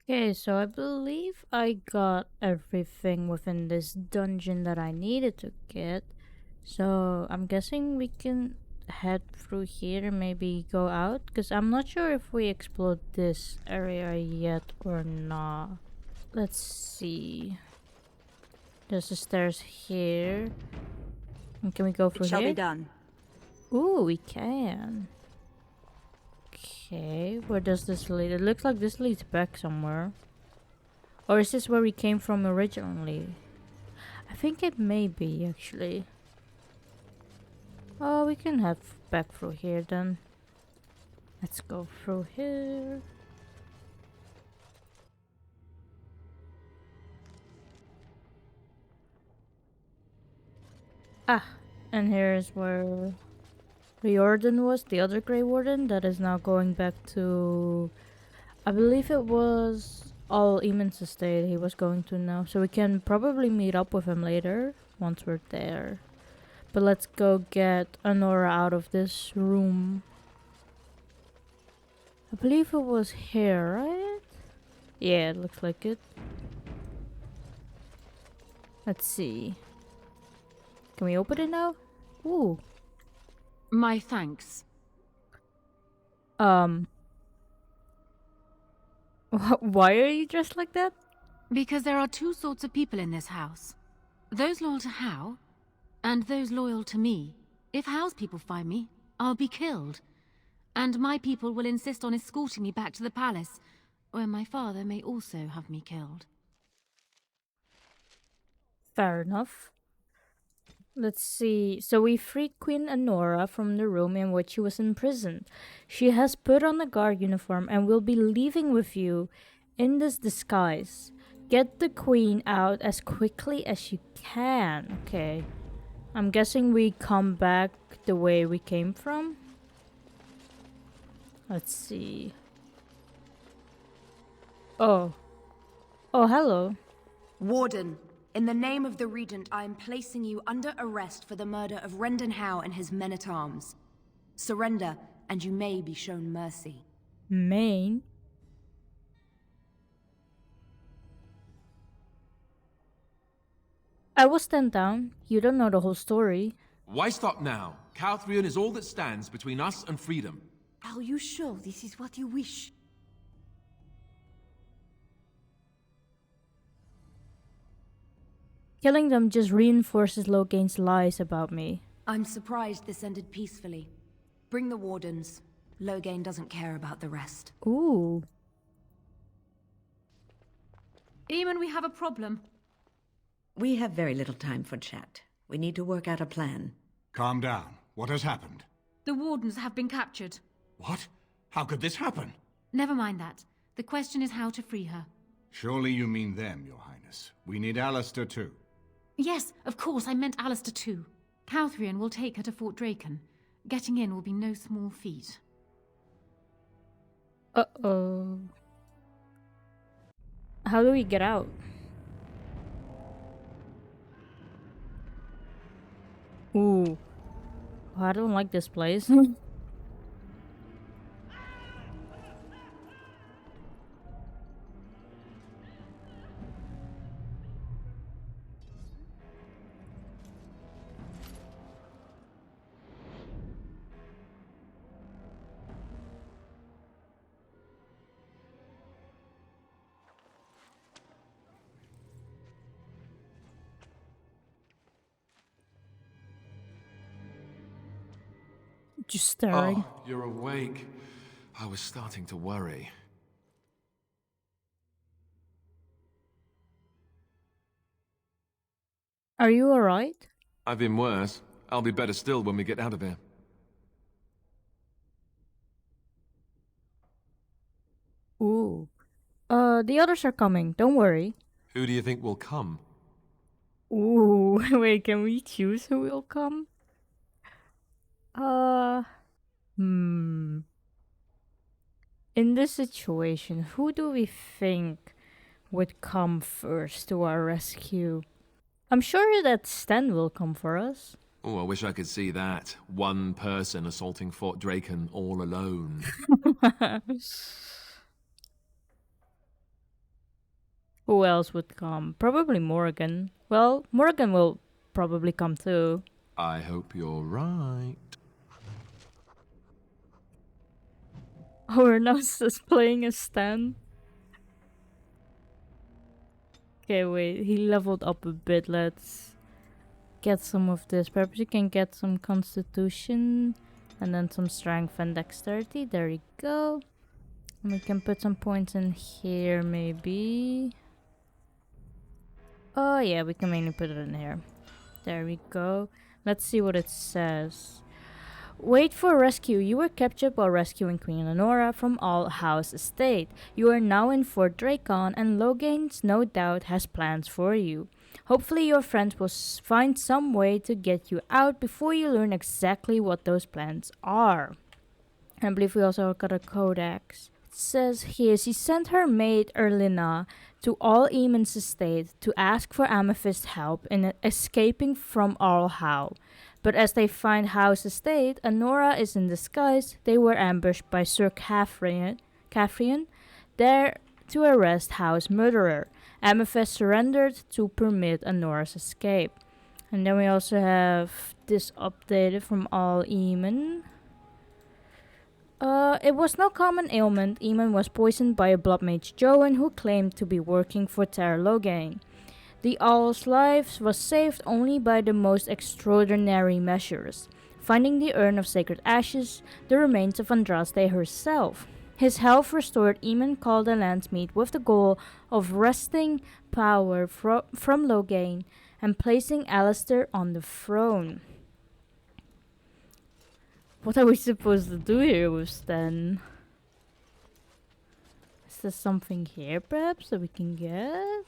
Okay, so I believe I got everything within this dungeon that I needed to get. So I'm guessing we can head through here, maybe go out, because I'm not sure if we explored this area yet or not. Let's see. There's the stairs here. And can we go It through shall here? be done. Ooh, we can. Okay, where does this lead? It looks like this leads back somewhere. Or is this where we came from originally? I think it may be, actually. Oh, we can head back through here then. Let's go through here. Ah, and here's where the Warden was, the other Grey Warden that is now going back to... I believe it was all Eamon's estate he was going to now. So we can probably meet up with him later once we're there. But let's go get Anora out of this room. I believe it was here, right? Yeah, it looks like it. Let's see. Can we open it now? Ooh. My thanks. Why are you dressed like that? Because there are two sorts of people in this house. Those loyal to Howe, and those loyal to me. If Howe's people find me, I'll be killed. And my people will insist on escorting me back to the palace, where my father may also have me killed. Fair enough. Let's see. So we freed Queen Anora from the room in which she was imprisoned. She has put on a guard uniform and will be leaving with you in this disguise. Get the queen out as quickly as you can. Okay. I'm guessing we come back the way we came from. Let's see. Oh. Oh, hello. Warden, in the name of the Regent, I am placing you under arrest for the murder of Rendon Howe and his men-at-arms. Surrender, and you may be shown mercy. Maine? I will stand down. You don't know the whole story. Why stop now? Cauthrien is all that stands between us and freedom. Are you sure this is what you wish? Killing them just reinforces Loghain's lies about me. I'm surprised this ended peacefully. Bring the Wardens. Loghain doesn't care about the rest. Ooh. Eamon, we have a problem. We have very little time for chat. We need to work out a plan. Calm down. What has happened? The Wardens have been captured. What? How could this happen? Never mind that. The question is how to free her. Surely you mean them, Your Highness. We need Alistair too. Yes, of course, I meant Alistair too. Cauthrien will take her to Fort Draken. Getting in will be no small feat. Uh-oh. How do we get out? Ooh. I don't like this place. Just staring. Oh, you're awake. I was starting to worry. Are you alright? I've been worse. I'll be better still when we get out of here. Ooh. The others are coming. Don't worry. Who do you think will come? Ooh. Wait, can we choose who will come? In this situation, who do we think would come first to our rescue? I'm sure that Sten will come for us. Oh, I wish I could see that. One person assaulting Fort Draken all alone. Who else would come? Probably Morrigan. Well, Morrigan will probably come too. I hope you're right. Our nose is playing a stand. Okay, wait. He leveled up a bit. Let's get some of this. Perhaps you can get some constitution and then some strength and dexterity. There you go. And we can put some points in here, maybe. Oh yeah, we can mainly put it in here. There we go. Let's see what it says. Wait for rescue. You were captured while rescuing Queen Anora from Arl Howe's estate. You are now in Fort Dracon, and Loghain no doubt has plans for you. Hopefully your friends will find some way to get you out before you learn exactly what those plans are. And I believe we also got a codex. It says here, she sent her maid Erlina to All Eamon's estate to ask for Amethyst's help in escaping from Arl Howe. But as they find Howe's estate, Anora is in disguise. They were ambushed by Ser Cauthrien, there to arrest Howe's murderer. Amethyst surrendered to permit Anora's escape. And then we also have this updated from All Eamon. It was no common ailment. Eamon was poisoned by a blood mage Joan who claimed to be working for Ter Loghain. The owl's life was saved only by the most extraordinary measures. Finding the urn of sacred ashes, the remains of Andraste herself. His health restored, Eamon called a landsmeet with the goal of wresting power from Loghain and placing Alistair on the throne. What are we supposed to do here with Sten? Is there something here perhaps that we can get?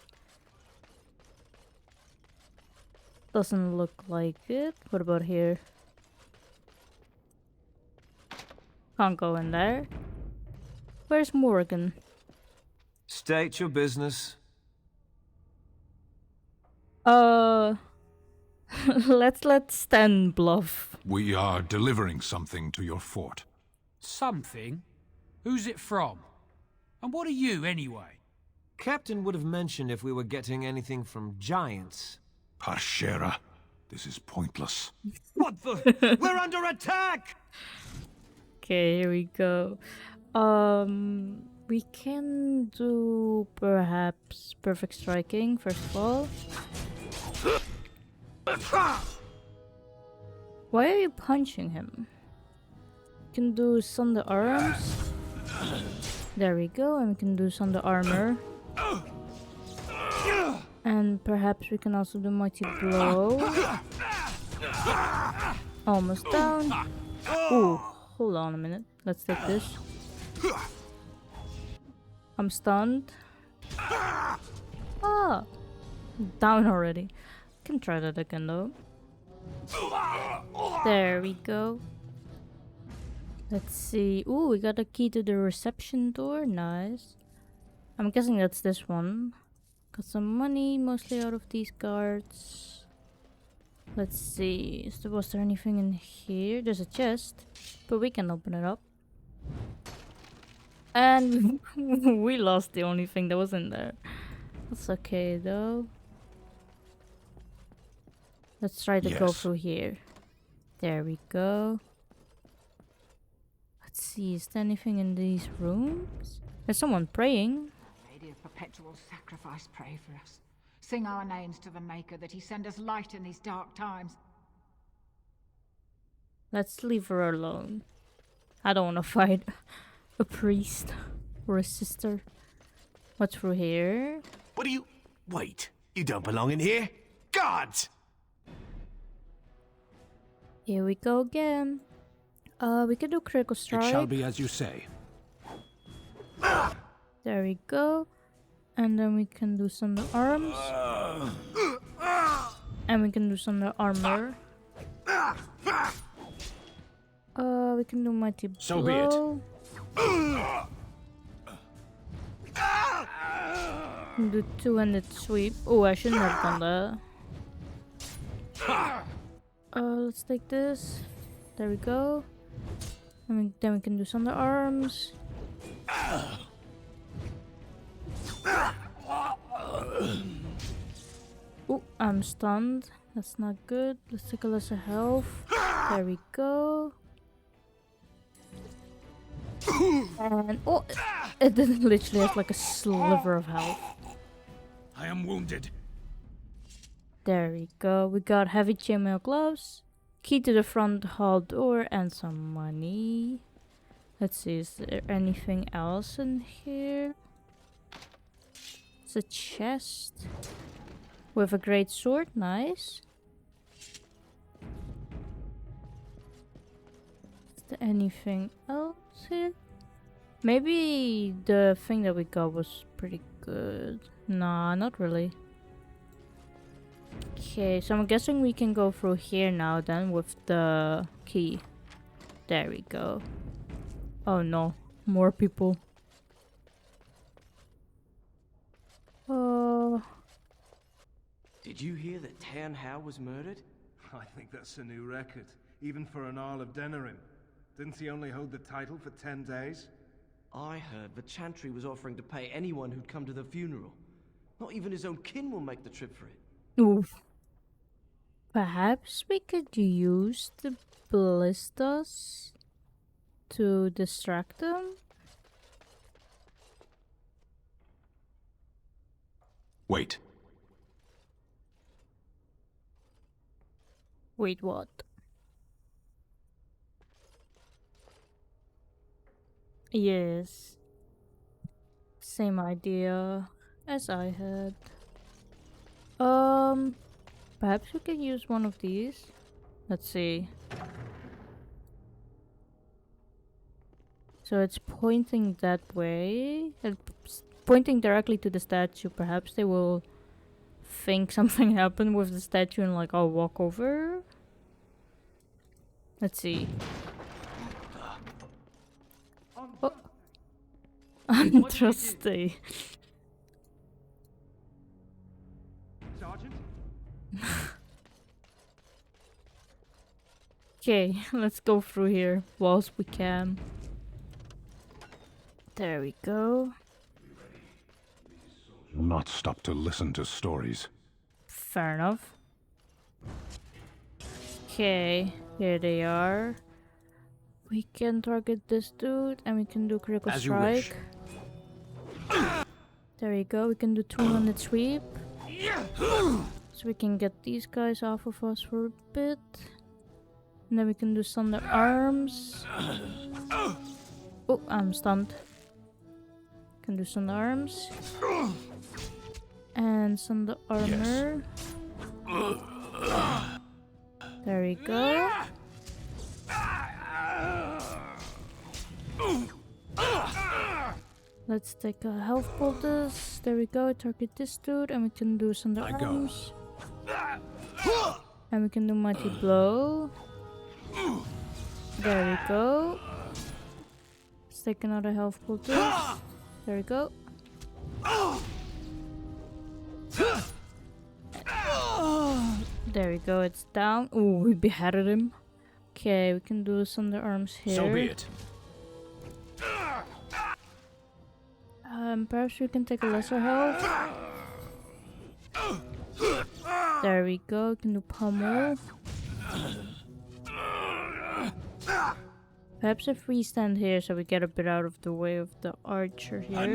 Doesn't look like it. What about here? Can't go in there. Where's Morrigan? State your business. Let's let Stan bluff. We are delivering something to your fort. Something? Who's it from? And what are you, anyway? Captain would have mentioned if we were getting anything from giants. Parshera, this is pointless. What the? We're under attack! Okay, here we go. We can do perhaps perfect striking first of all. Why are you punching him? We can do Sunder Arms. There we go, and we can do Sunder Armor. And perhaps we can also do Mighty Blow. Almost down. Ooh, hold on a minute. Let's take this. I'm stunned. Ah! Down already. Can try that again though. There we go. Let's see. Ooh, we got a key to the reception door. Nice. I'm guessing that's this one. Got some money, mostly out of these guards. Let's see. Was there anything in here? There's a chest, but we can open it up. And we lost the only thing that was in there. That's okay though. Let's try to go through here. There we go. Let's see, is there anything in these rooms? There's someone praying. Lady of perpetual sacrifice, pray for us. Sing our names to the Maker, that he send us light in these dark times. Let's leave her alone. I don't want to fight a priest or a sister. What's through here? What do you... Wait, you don't belong in here? Gods! Here we go again. We can do critical strike. It shall be as you say. There we go. And then we can do some arms. And we can do some armor. We can do mighty blow. So be it. Do two-handed sweep. Oh, I shouldn't have done that. Let's take this. There we go. And then we can do some arms. I'm stunned. That's not good. Let's take a lesser health. There we go. And oh, it literally has like a sliver of health. I am wounded. There we go. We got heavy chainmail gloves, key to the front hall door, and some money. Let's see, is there anything else in here? It's a chest with a great sword. Nice. Is there anything else here? Maybe the thing that we got was pretty good. Nah, not really. Okay, so I'm guessing we can go through here now then with the key. There we go. Oh no, more people. Did you hear that Tairn Howe was murdered? I think that's a new record, even for an Arl of Denerim. Didn't he only hold the title for 10 days? I heard the Chantry was offering to pay anyone who'd come to the funeral. Not even his own kin will make the trip for it. Oof. Perhaps we could use the ballistas to distract them? Wait. Wait, what? Yes. Same idea as I had. Perhaps we can use one of these. Let's see. So it's pointing that way. It's pointing directly to the statue. Perhaps they will think something happened with the statue and like I'll walk over. Let's see. Oh. Untrusty. Sergeant? Okay, let's go through here whilst we can. There we go. Will not stop to listen to stories. Fair enough. Okay, here they are. We can target this dude and we can do critical As you wish. strike. There we go, we can do 200 sweep. So we can get these guys off of us for a bit. And then we can do Thunder Arms. Oh, I'm stunned. Can do Thunder Arms. And Thunder Armor. There we go. Let's take a health poultice. There we go. Target this dude, and we can do Thunder Arms. And we can do Mighty Blow. There we go. Let's take another health poultice. There we go. There we go. It's down. Oh, we beheaded him. Okay, we can do Thunder Arms here. So be it. Perhaps we can take a lesser health. There we go. We can do Pummel. Perhaps if we stand here so we get a bit out of the way of the archer here.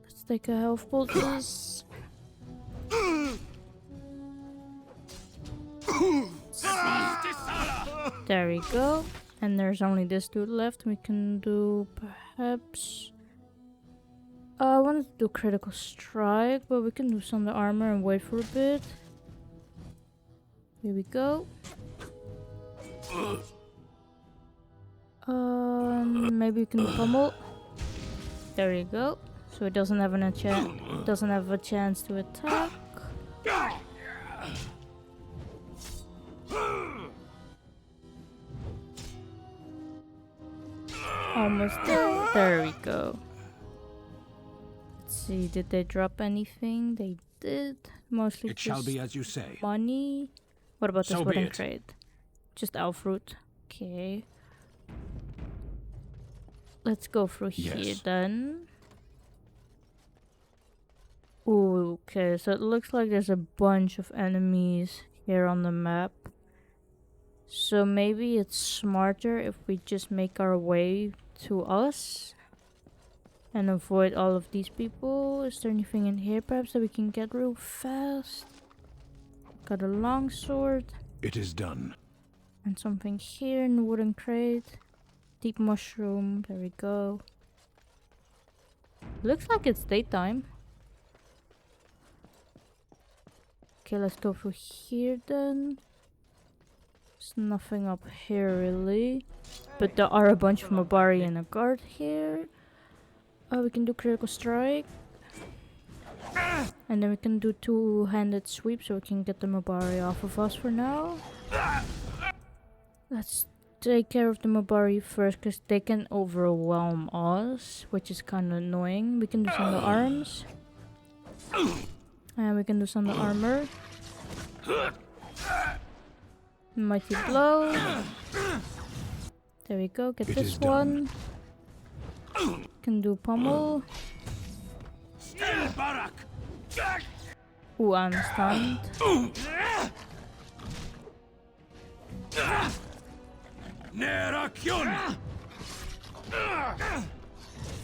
Let's take a health poultice. There we go. And there's only this dude left. We can do perhaps... I wanted to do critical strike, but we can do Thunder Armor and wait for a bit. Here we go. Maybe we can do Pummel. There we go. So it doesn't have a chance to attack. Almost there. There we go. Let's see, did they drop anything? They did. Mostly It shall be as you say. Money. What about this So be wooden it. crate? Just Alfruit. Okay. Let's go through here Yes. then. Ooh, okay, so it looks like there's a bunch of enemies here on the map. So maybe it's smarter if we just make our way to us and avoid all of these people. Is there anything in here perhaps that we can get real fast? Got a long sword. It is done. And something here in the wooden crate. Deep mushroom. There we go. Looks like it's daytime. Okay, let's go through here then. There's nothing up here really. But there are a bunch of Mobari and a guard here. Oh, we can do critical strike. And then we can do two-handed sweep so we can get the Mobari off of us for now. Let's take care of the Mobari first because they can overwhelm us, which is kind of annoying. We can do some of the arms. And we can do some of the armor. Mighty blow. There we go, get this one. Can do pommel. Ooh, I'm stunned.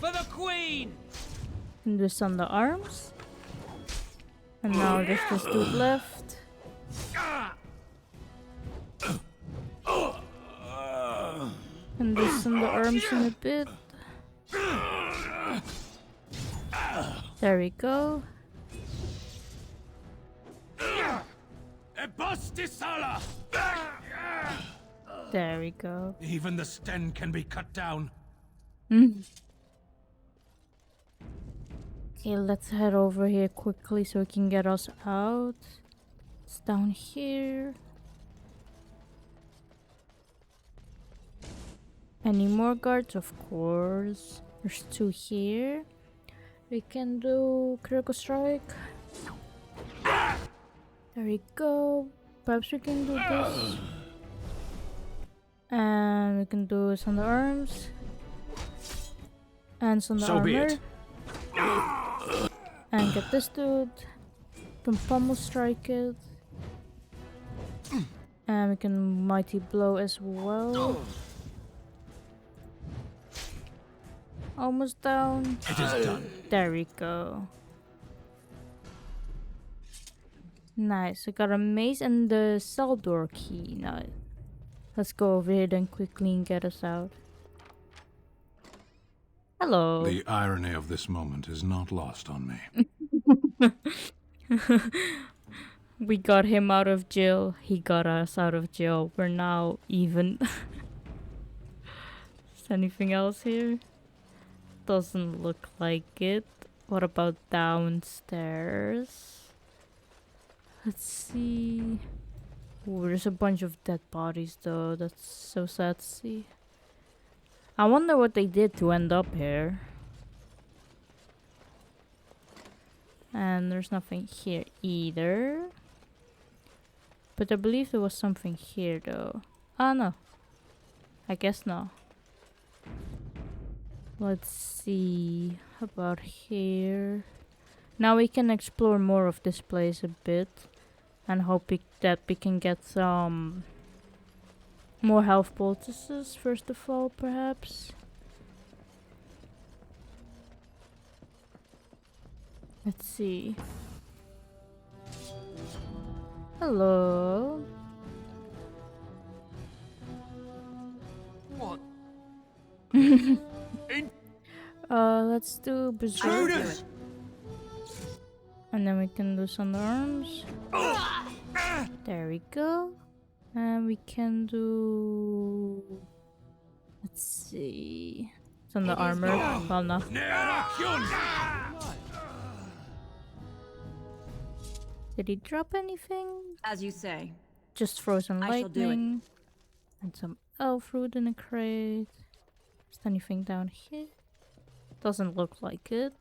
For the Queen! Can do some of the arms. And now there's this dude left. And do some of the arms in a bit. There we go. There we go. Even the Sten can be cut down. Okay, let's head over here quickly so we can get us out. It's down here. Any more guards? Of course. There's two here. We can do critical strike. There we go. Perhaps we can do this. And we can do some of the arms. And some of the armor. And get this dude. Can pommel strike it. And we can mighty blow as well. Almost down. It is done. There we go. Nice. I got a mace and the cell door key. Nice. Let's go over here then quickly and get us out. Hello. The irony of this moment is not lost on me. We got him out of jail. He got us out of jail. We're now even. Is anything else here? Doesn't look like it. What about downstairs? Let's see. Ooh, there's a bunch of dead bodies though. That's so sad to see. I wonder what they did to end up here. And there's nothing here either. But I believe there was something here though. Ah, no. I guess no. Let's see. How about here? Now we can explore more of this place a bit. And hope that we can get some more health poultices first of all, perhaps. Let's see. Hello. What? Let's do berserk. And then we can do some arms. There we go. And we can do... Let's see... Some of the armor. Well, no. Did he drop anything? As you say. Just frozen I shall do it. lightning. And some elf fruit in a crate. Is there anything down here? Doesn't look like it.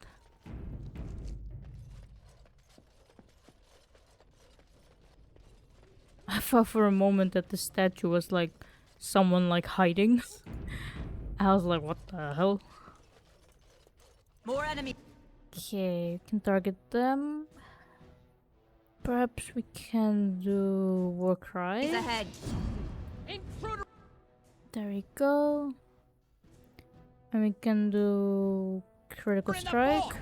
I thought for a moment that the statue was like someone like hiding. I was like, what the hell? More enemy. Okay, we can target them. Perhaps we can do Warcry. Ahead. There we go. And we can do Critical Strike.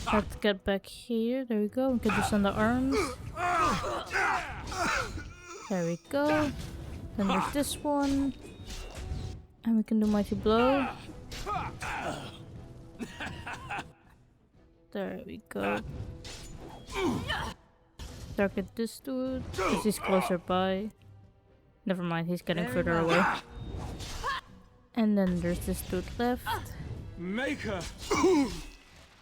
Have to get back here. There we go. We can do Thunder Arms. There we go. Then there's this one. And we can do Mighty Blow. There we go. Target this dude, because he's closer by. Never mind, he's getting further away. And then there's this dude left. Maker!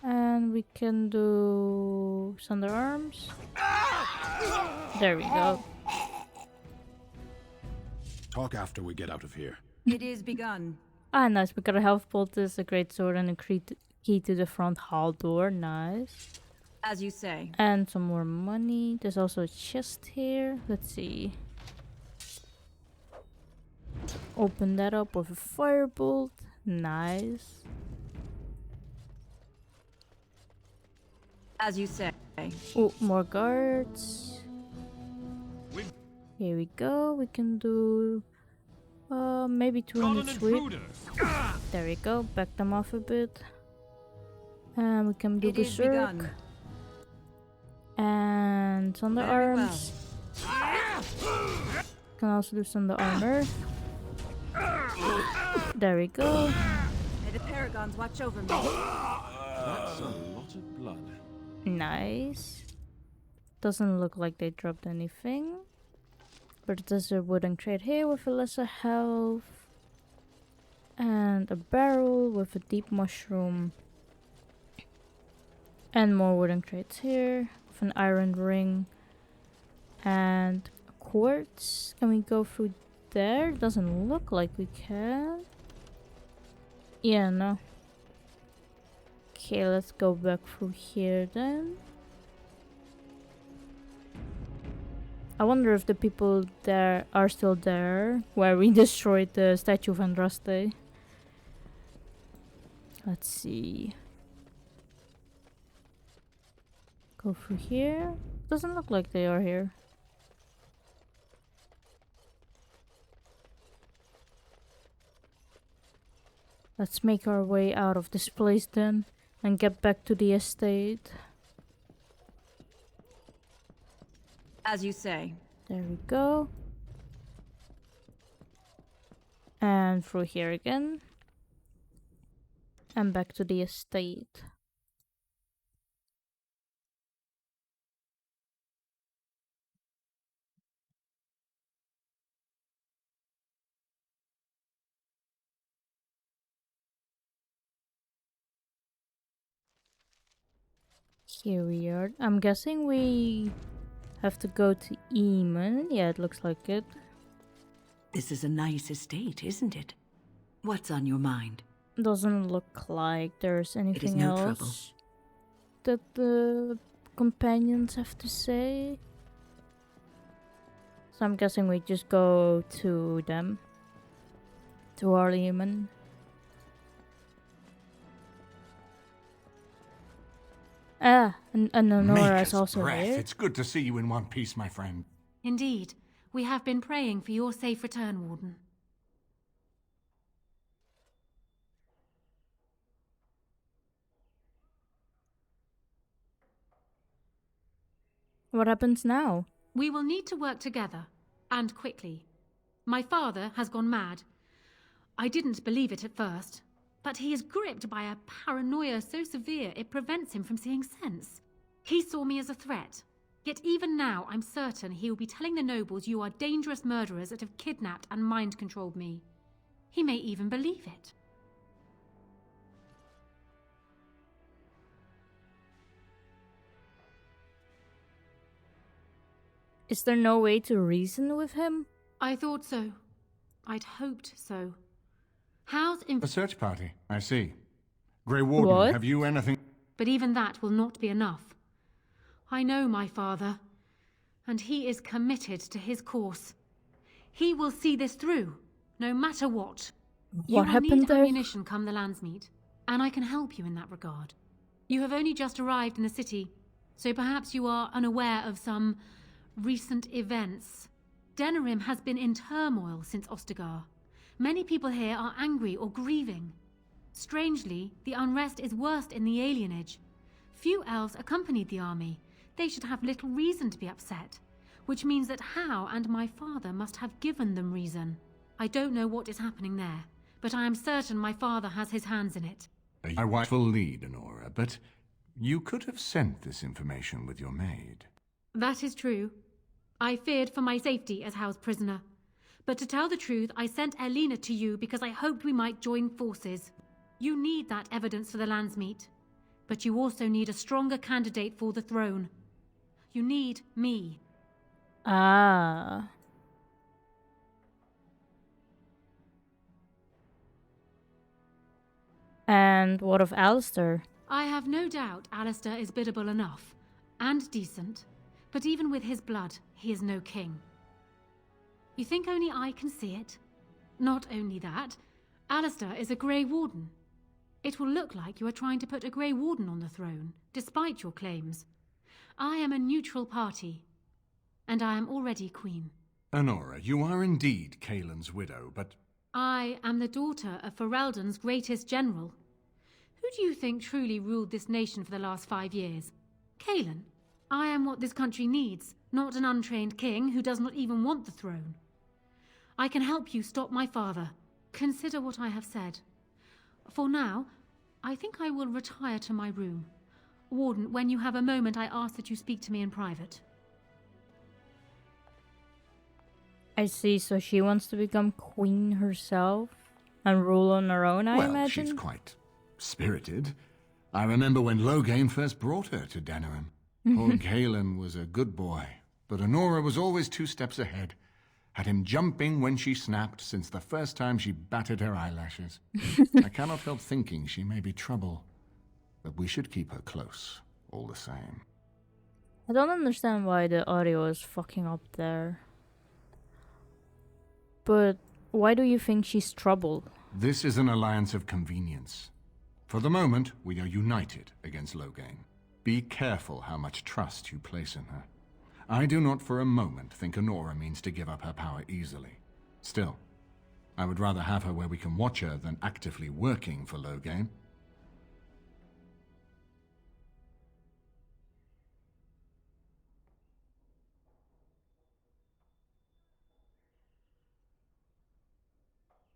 And we can do Thunder Arms. There we go. Talk after we get out of here. It is begun. Ah, nice. We got a health poultice, a great sword, and a key to the front hall door. Nice. As you say. And some more money. There's also a chest here. Let's see. Open that up with a firebolt. Nice. As you say. Oh, more guards. Here we go. We can do maybe 200 sweep. There we go. Back them off a bit. And we can do Berserk. And Thunder Arms. Can also do Thunder Armor. There we go. May the Paragons watch over me. That's a lot of blood. Nice. Doesn't look like they dropped anything. But there's a wooden crate here with a lesser health. And a barrel with a deep mushroom. And more wooden crates here. With an iron ring. And a quartz. Can we go through there? Doesn't look like we can. Yeah, no. Okay, let's go back through here then. I wonder if the people there are still there, where we destroyed the statue of Andraste. Let's see. Go through here. Doesn't look like they are here. Let's make our way out of this place then and get back to the estate. As you say. There we go. And through here again. And back to the estate. Here we are. I'm guessing we have to go to Eamon. Yeah, it looks like it. This is a nice estate, isn't it? What's on your mind? Doesn't look like there's anything no else trouble. that the companions have to say. So I'm guessing we just go to them. To Arl Howe. Ah, and Anora is also here. It's good to see you in one piece, my friend. Indeed. We have been praying for your safe return, Warden. What happens now? We will need to work together, and quickly. My father has gone mad. I didn't believe it at first, but he is gripped by a paranoia so severe it prevents him from seeing sense. He saw me as a threat, yet even now I'm certain he will be telling the nobles you are dangerous murderers that have kidnapped and mind-controlled me. He may even believe it. Is there no way to reason with him? I thought so. I'd hoped so. Howe's A search party, I see. Grey Warden, What? have you anything? But even that will not be enough. I know my father, and he is committed to his course. He will see this through, no matter what. You What will happened need there? ammunition come the lands meet, and I can help you in that regard. You have only just arrived in the city, so perhaps you are unaware of some recent events. Denerim has been in turmoil since Ostagar. Many people here are angry or grieving. Strangely, the unrest is worst in the Alienage. Few elves accompanied the army. They should have little reason to be upset, which means that Howe and my father must have given them reason. I don't know what is happening there, but I am certain my father has his hands in it. My wife will lead, Anora, but you could have sent this information with your maid. That is true. I feared for my safety as Howe's prisoner. But to tell the truth, I sent Elena to you because I hoped we might join forces. You need that evidence for the Landsmeet. But you also need a stronger candidate for the throne. You need me. Ah. And what of Alistair? I have no doubt Alistair is biddable enough, and decent, but even with his blood, he is no king. You think only I can see it? Not only that, Alistair is a Grey Warden. It will look like you are trying to put a Grey Warden on the throne, despite your claims. I am a neutral party, and I am already queen. Anora, you are indeed Kaelin's widow, but... I am the daughter of Ferelden's greatest general. Who do you think truly ruled this nation for the last 5 years? Kaelin. I am what this country needs, not an untrained king who does not even want the throne. I can help you stop my father. Consider what I have said. For now, I think I will retire to my room. Warden, when you have a moment, I ask that you speak to me in private. I see, so she wants to become queen herself and rule on her own, I imagine? She's quite spirited. I remember when Loghain first brought her to Denerim. Poor Kaelin was a good boy, but Anora was always 2 steps ahead. Had him jumping when she snapped since the first time she batted her eyelashes. I cannot help thinking she may be trouble, but we should keep her close, all the same. I don't understand why the audio is fucking up there. But why do you think she's trouble? This is an alliance of convenience. For the moment, we are united against Loghain. Be careful how much trust you place in her. I do not for a moment think Anora means to give up her power easily. Still, I would rather have her where we can watch her than actively working for Loghain.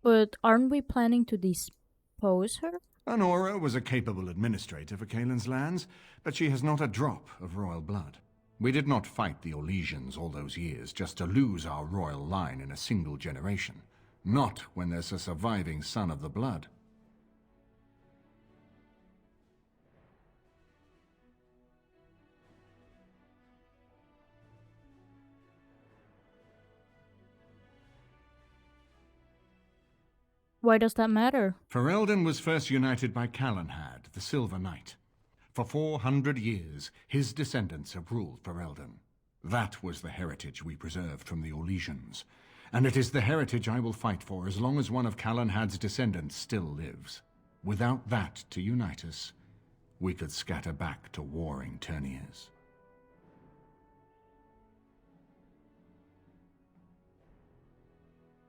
But aren't we planning to dispose her? Anora was a capable administrator for Kaelin's lands, but she has not a drop of royal blood. We did not fight the Orlesians all those years just to lose our royal line in a single generation. Not when there's a surviving son of the blood. Why does that matter? Ferelden was first united by Calenhad, the Silver Knight. For 400 years, his descendants have ruled Ferelden. That was the heritage we preserved from the Orlesians. And it is the heritage I will fight for as long as one of Calenhad's descendants still lives. Without that to unite us, we could scatter back to warring Terniers.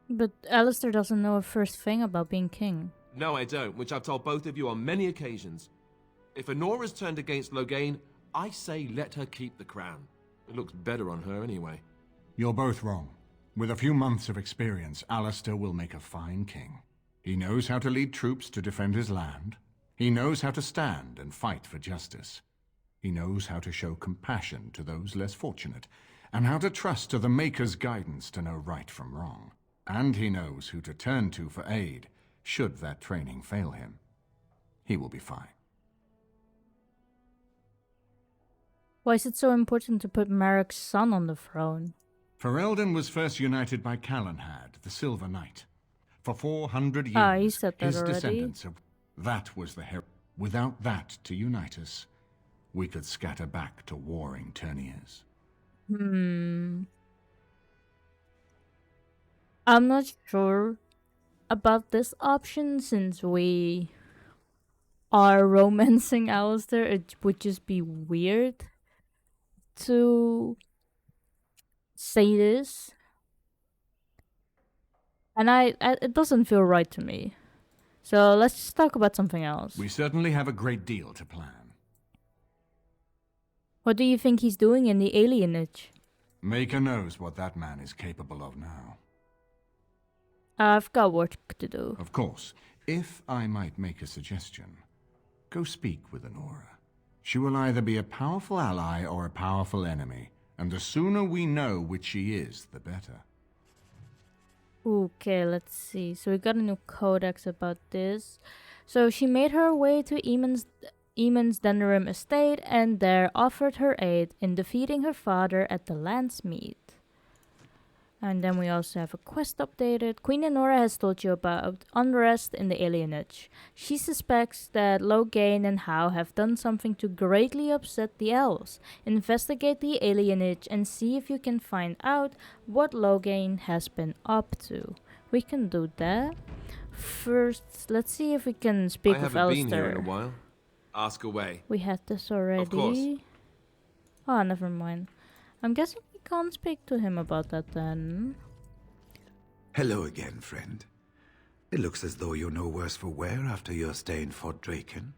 But Alistair doesn't know a first thing about being king. No, I don't, which I've told both of you on many occasions. If Anora's turned against Loghain, I say let her keep the crown. It looks better on her anyway. You're both wrong. With a few months of experience, Alistair will make a fine king. He knows how to lead troops to defend his land. He knows how to stand and fight for justice. He knows how to show compassion to those less fortunate, and how to trust to the Maker's guidance to know right from wrong. And he knows who to turn to for aid, should that training fail him. He will be fine. Why is it so important to put Marek's son on the throne? Ferelden was first united by Calenhad, the Silver Knight. For 400 years, he said that his already. descendants have... That was the heritage. Without that to unite us, we could scatter back to warring Terniers. I'm not sure about this option, since we are romancing Alistair, it would just be weird to say this. And it doesn't feel right to me. So let's just talk about something else. We certainly have a great deal to plan. What do you think he's doing in the alienage? Maker knows what that man is capable of now. I've got work to do. Of course. If I might make a suggestion, go speak with Anora. She will either be a powerful ally or a powerful enemy, and the sooner we know which she is, the better. Okay, let's see. So we got a new codex about this. So she made her way to Eamon's Denerim estate and there offered her aid in defeating her father at the Landsmeet. And then we also have a quest updated. Queen Anora has told you about unrest in the alienage. She suspects that Loghain and Howe have done something to greatly upset the elves. Investigate the alienage and see if you can find out what Loghain has been up to. We can do that. First, let's see if we can speak with Alistair. I haven't been here in a while. Ask away. We had this already. Of course. Oh, never mind. I'm guessing we can't speak to him about that then. Hello again, friend. It looks as though you're no worse for wear after your stay in Fort Draken.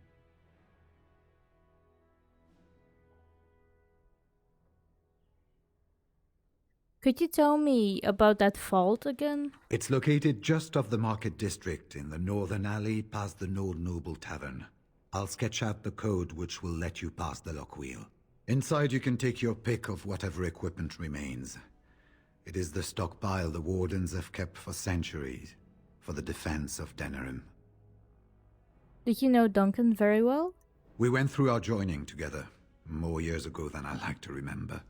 Could you tell me about that vault again? It's located just off the Market District in the northern alley past the Old Noble Tavern. I'll sketch out the code which will let you pass the lock wheel. Inside you can take your pick of whatever equipment remains. It is the stockpile the Wardens have kept for centuries, for the defense of Denerim. Did you know Duncan very well? We went through our joining together, more years ago than I like to remember.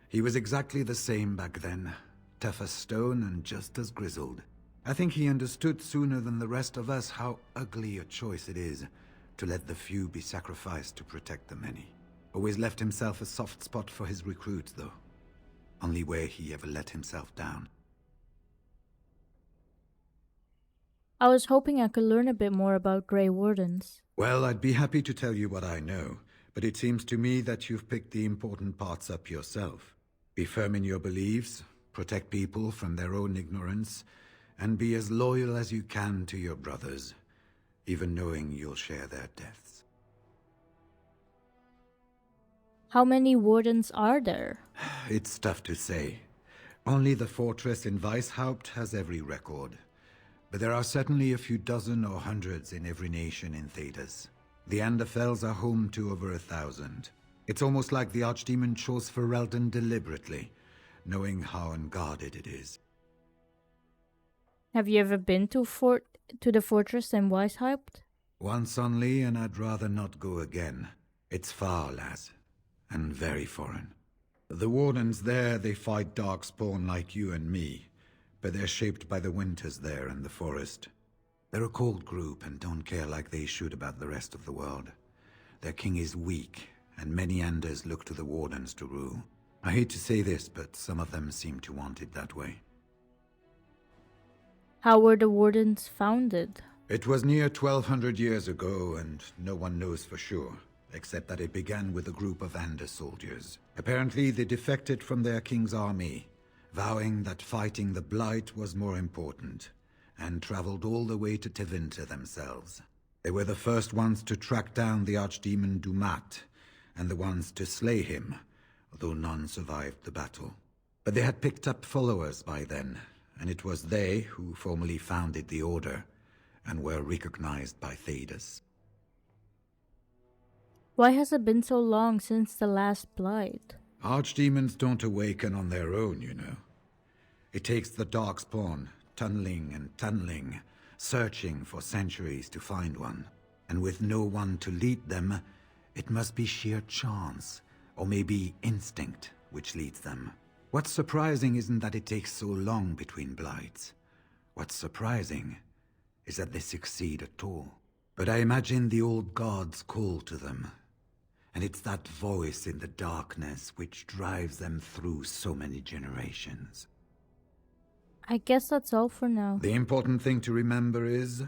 He was exactly the same back then, tough as stone and just as grizzled. I think he understood sooner than the rest of us how ugly a choice it is to let the few be sacrificed to protect the many. Always left himself a soft spot for his recruits, though. Only way he ever let himself down. I was hoping I could learn a bit more about Grey Wardens. Well, I'd be happy to tell you what I know, but it seems to me that you've picked the important parts up yourself. Be firm in your beliefs, protect people from their own ignorance, and be as loyal as you can to your brothers, even knowing you'll share their deaths. How many Wardens are there? It's tough to say. Only the fortress in Weishaupt has every record. But there are certainly a few dozen or hundreds in every nation in Thedas. The Anderfells are home to over 1,000. It's almost like the Archdemon chose Ferelden deliberately, knowing how unguarded it is. Have you ever been to the fortress in Weishaupt? Once only, and I'd rather not go again. It's far, lass, and very foreign. The Wardens there, they fight Darkspawn like you and me, but they're shaped by the winters there in the forest. They're a cold group and don't care like they should about the rest of the world. Their king is weak, and many Anders look to the Wardens to rule. I hate to say this, but some of them seem to want it that way. How were the Wardens founded? It was near 1,200 years ago, and no one knows for sure, except that it began with a group of Anders soldiers. Apparently, they defected from their king's army, vowing that fighting the Blight was more important, and traveled all the way to Tevinter themselves. They were the first ones to track down the Archdemon Dumat, and the ones to slay him, although none survived the battle. But they had picked up followers by then, and it was they who formally founded the Order, and were recognized by Thedas. Why has it been so long since the last Blight? Archdemons don't awaken on their own, you know. It takes the Darkspawn, tunneling and tunneling, searching for centuries to find one. And with no one to lead them, it must be sheer chance, or maybe instinct, which leads them. What's surprising isn't that it takes so long between Blights. What's surprising is that they succeed at all. But I imagine the old gods call to them. And it's that voice in the darkness which drives them through so many generations. I guess that's all for now. The important thing to remember is,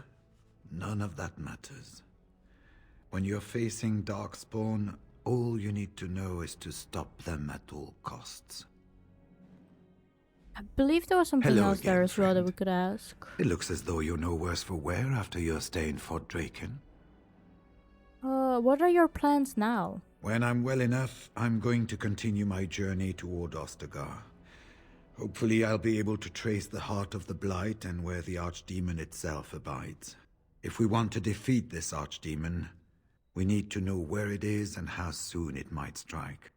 none of that matters. When you're facing Darkspawn, all you need to know is to stop them at all costs. I believe there was something Hello else again, there as well that friend. we could ask. It looks as though you're no worse for wear after your stay in Fort Draken. What are your plans now? When I'm well enough, I'm going to continue my journey toward Ostagar. Hopefully I'll be able to trace the heart of the Blight and where the Archdemon itself abides. If we want to defeat this Archdemon, we need to know where it is and how soon it might strike.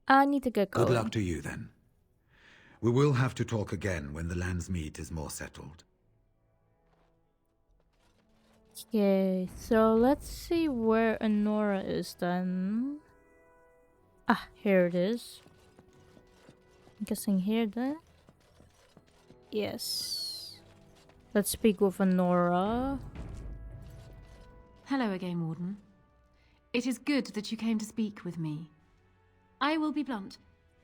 I need to get going. Good luck to you, then. We will have to talk again when the land's meat is more settled. Okay, so let's see where Anora is then. Ah, here it is. I'm guessing here then. Yes. Let's speak with Anora. Hello again, Warden. It is good that you came to speak with me. I will be blunt.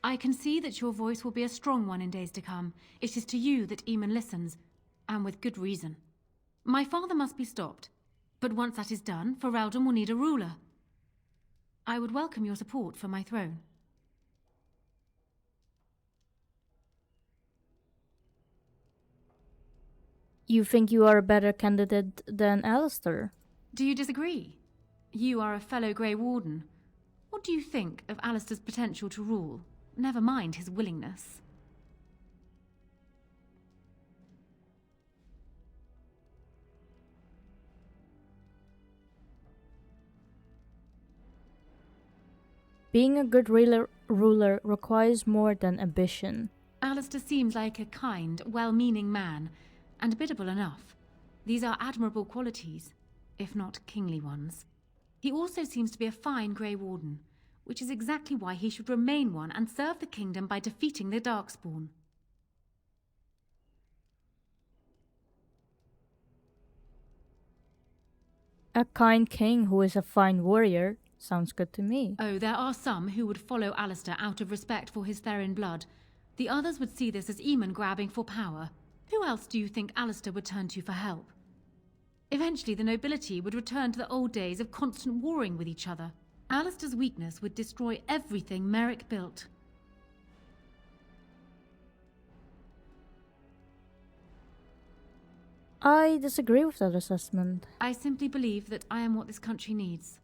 I can see that your voice will be a strong one in days to come. It is to you that Eamon listens, and with good reason. My father must be stopped, but once that is done, Ferelden will need a ruler. I would welcome your support for my throne. You think you are a better candidate than Alistair? Do you disagree? You are a fellow Grey Warden. What do you think of Alistair's potential to rule? Never mind his willingness. Being a good ruler requires more than ambition. Alistair seems like a kind, well-meaning man, and biddable enough. These are admirable qualities, if not kingly ones. He also seems to be a fine Grey Warden, which is exactly why he should remain one and serve the kingdom by defeating the Darkspawn. A kind king who is a fine warrior sounds good to me. Oh, there are some who would follow Alistair out of respect for his Therin blood. The others would see this as Eamon grabbing for power. Who else do you think Alistair would turn to for help? Eventually, the nobility would return to the old days of constant warring with each other. Alistair's weakness would destroy everything Merrick built. I disagree with that assessment. I simply believe that I am what this country needs.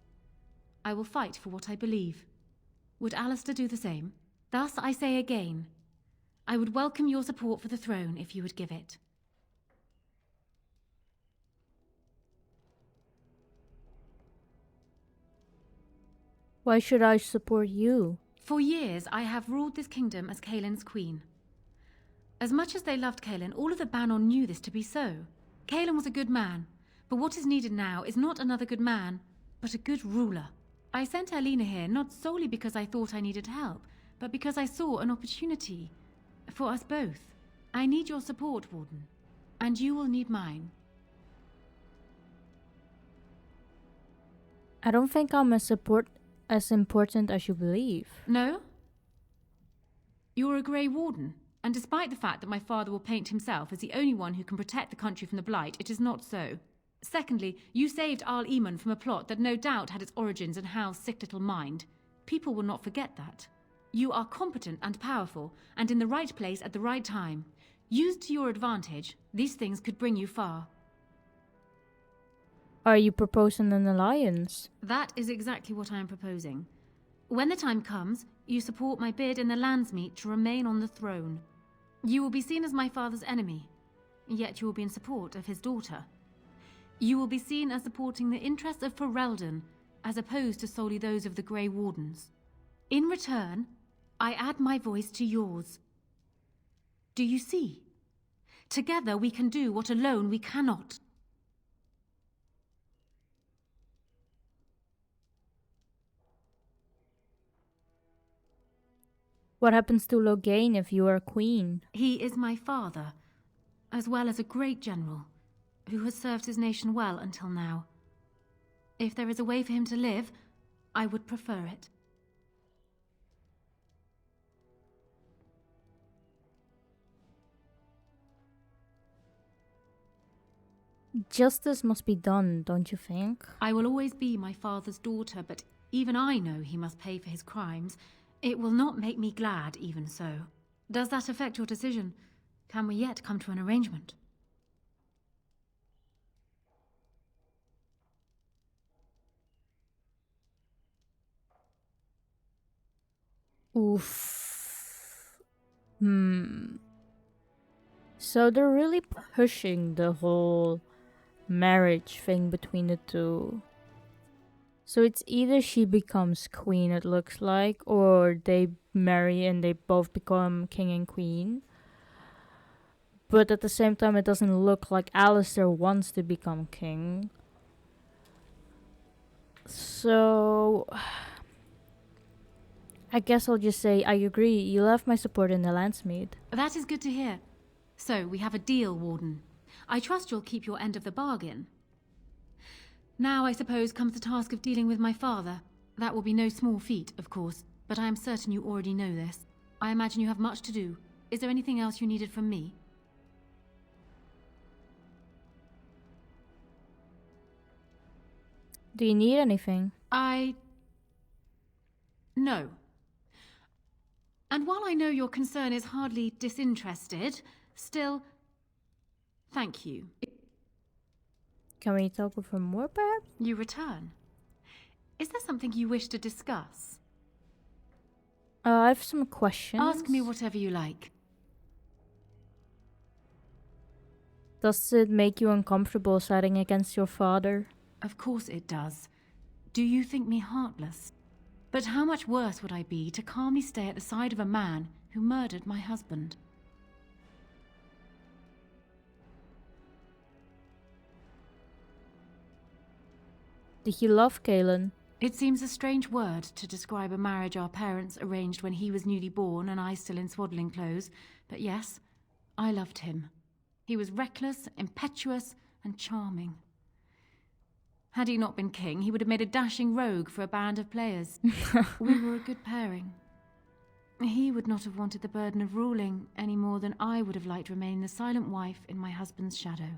I will fight for what I believe. Would Alistair do the same? Thus, I say again, I would welcome your support for the throne if you would give it. Why should I support you? For years, I have ruled this kingdom as Kaelin's queen. As much as they loved Kaelin, all of the Banon knew this to be so. Kaelin was a good man, but what is needed now is not another good man, but a good ruler. I sent Alina here not solely because I thought I needed help, but because I saw an opportunity for us both. I need your support, Warden, and you will need mine. I don't think I'm as important as you believe. No? You're a Grey Warden, and despite the fact that my father will paint himself as the only one who can protect the country from the Blight, it is not so. Secondly, you saved Arl Eamon from a plot that no doubt had its origins in Hal's sick little mind. People will not forget that. You are competent and powerful, and in the right place at the right time. Used to your advantage, these things could bring you far. Are you proposing an alliance? That is exactly what I am proposing. When the time comes, you support my bid in the Landsmeet to remain on the throne. You will be seen as my father's enemy, yet you will be in support of his daughter. You will be seen as supporting the interests of Ferelden, as opposed to solely those of the Grey Wardens. In return, I add my voice to yours. Do you see? Together we can do what alone we cannot. What happens to Loghain if you are queen? He is my father, as well as a great general, who has served his nation well until now. If there is a way for him to live, I would prefer it. Justice must be done, don't you think? I will always be my father's daughter, but even I know he must pay for his crimes. It will not make me glad, even so. Does that affect your decision? Can we yet come to an arrangement? Oof. So they're really pushing the whole marriage thing between the two. So it's either she becomes queen, it looks like, or they marry and they both become king and queen. But at the same time, it doesn't look like Alistair wants to become king. So I guess I'll just say I agree. You'll have my support in the Landsmeet. That is good to hear. So, we have a deal, Warden. I trust you'll keep your end of the bargain. Now, I suppose, comes the task of dealing with my father. That will be no small feat, of course, but I am certain you already know this. I imagine you have much to do. Is there anything else you needed from me? Do you need anything? No. And while I know your concern is hardly disinterested, still, thank you. Can we talk with her more, perhaps? You return. Is there something you wish to discuss? I have some questions. Ask me whatever you like. Does it make you uncomfortable siding against your father? Of course it does. Do you think me heartless? But how much worse would I be to calmly stay at the side of a man who murdered my husband? Did he love Kaelin? It seems a strange word to describe a marriage our parents arranged when he was newly born and I still in swaddling clothes, but yes, I loved him. He was reckless, impetuous, and charming. Had he not been king, he would have made a dashing rogue for a band of players. We were a good pairing. He would not have wanted the burden of ruling any more than I would have liked to remain the silent wife in my husband's shadow.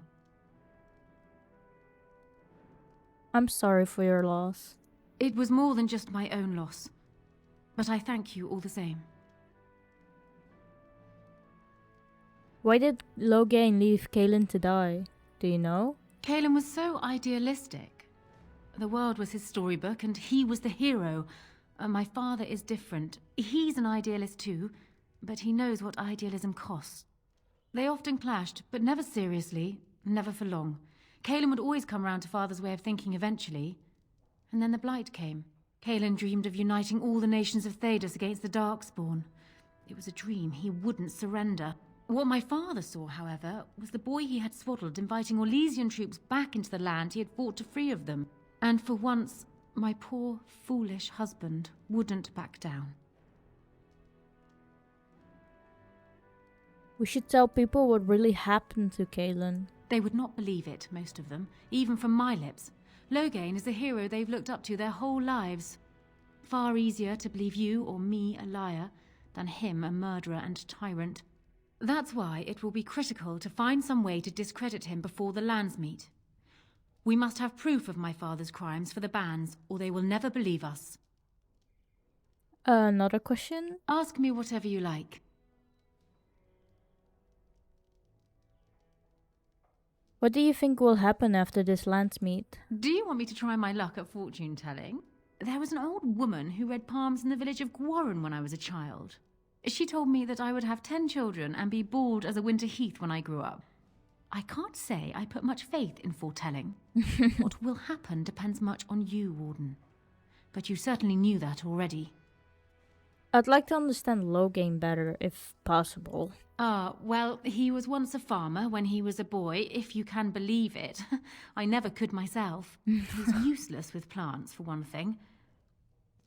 I'm sorry for your loss. It was more than just my own loss, but I thank you all the same. Why did Loghain leave Kaelin to die? Do you know? Kaelin was so idealistic. The world was his storybook, and he was the hero. My father is different. He's an idealist too, but he knows what idealism costs. They often clashed, but never seriously, never for long. Kaelin would always come round to Father's way of thinking eventually. And then the Blight came. Kaelin dreamed of uniting all the nations of Thedas against the Darkspawn. It was a dream he wouldn't surrender. What my father saw, however, was the boy he had swaddled inviting Orlesian troops back into the land he had fought to free of them. And for once, my poor, foolish husband wouldn't back down. We should tell people what really happened to Kaelin. They would not believe it, most of them, even from my lips. Loghain is a hero they've looked up to their whole lives. Far easier to believe you or me a liar than him a murderer and tyrant. That's why it will be critical to find some way to discredit him before the Landsmeet. We must have proof of my father's crimes for the bands, or they will never believe us. Another question? Ask me whatever you like. What do you think will happen after this Landsmeet? Do you want me to try my luck at fortune-telling? There was an old woman who read palms in the village of Gwarren when I was a child. She told me that I would have 10 children and be bald as a winter heath when I grew up. I can't say I put much faith in foretelling. What will happen depends much on you, Warden. But you certainly knew that already. I'd like to understand Loghain better, if possible. Well, he was once a farmer when he was a boy, if you can believe it. I never could myself. He's useless with plants, for one thing.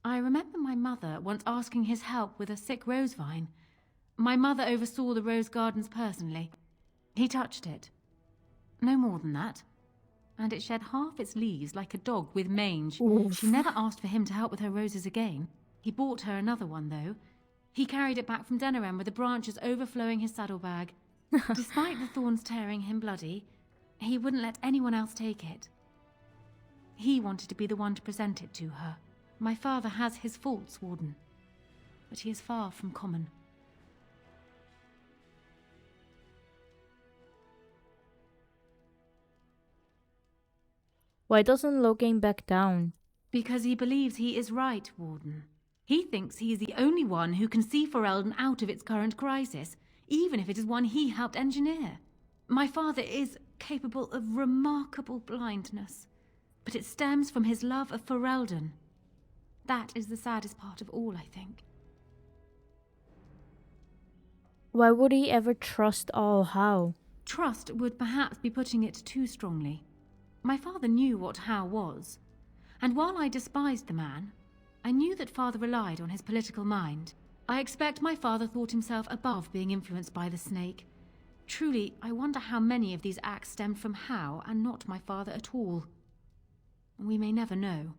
I remember my mother once asking his help with a sick rose vine. My mother oversaw the rose gardens personally. He touched it. No more than that. And it shed half its leaves like a dog with mange. Oof. She never asked for him to help with her roses again. He bought her another one, though. He carried it back from Denerim with the branches overflowing his saddlebag. Despite the thorns tearing him bloody, He wouldn't let anyone else take it. He wanted to be the one to present it to her. My father has his faults, Warden, but he is far from common. Why doesn't Loghain back down? Because he believes he is right, Warden. He thinks he is the only one who can see Ferelden out of its current crisis, even if it is one he helped engineer. My father is capable of remarkable blindness, but it stems from his love of Ferelden. That is the saddest part of all, I think. Why would he ever trust Arl Howe? Trust would perhaps be putting it too strongly. My father knew what Howe was, and while I despised the man, I knew that father relied on his political mind. I expect my father thought himself above being influenced by the snake. Truly, I wonder how many of these acts stemmed from Howe and not my father at all. We may never know.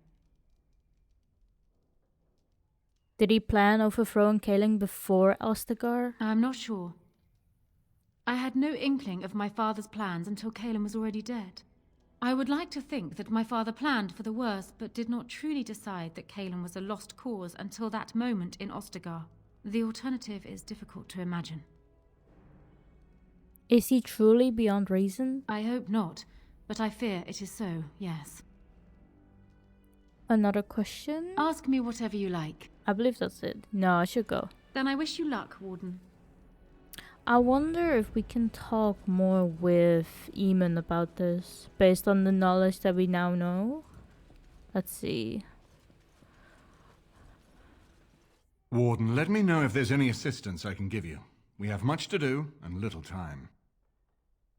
Did he plan overthrowing Kaelin before Ostagar? I'm not sure. I had no inkling of my father's plans until Kaelin was already dead. I would like to think that my father planned for the worst, but did not truly decide that Kaelin was a lost cause until that moment in Ostagar. The alternative is difficult to imagine. Is he truly beyond reason? I hope not, but I fear it is so, yes. Another question? Ask me whatever you like. I believe that's it. No, I should go. Then I wish you luck, Warden. I wonder if we can talk more with Eamon about this, based on the knowledge that we now know. Let's see. Warden, let me know if there's any assistance I can give you. We have much to do and little time.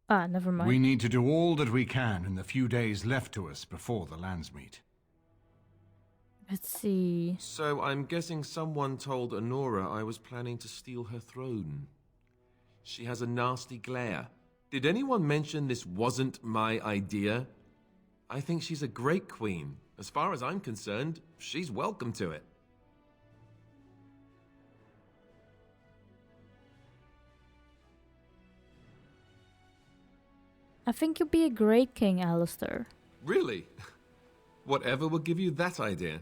Ah, never mind. We need to do all that we can in the few days left to us before the lands meet. Let's see. So I'm guessing someone told Anora I was planning to steal her throne. She has a nasty glare. Did anyone mention this wasn't my idea? I think she's a great queen. As far as I'm concerned, she's welcome to it. I think you'll be a great king, Alistair. Really? Whatever will give you that idea?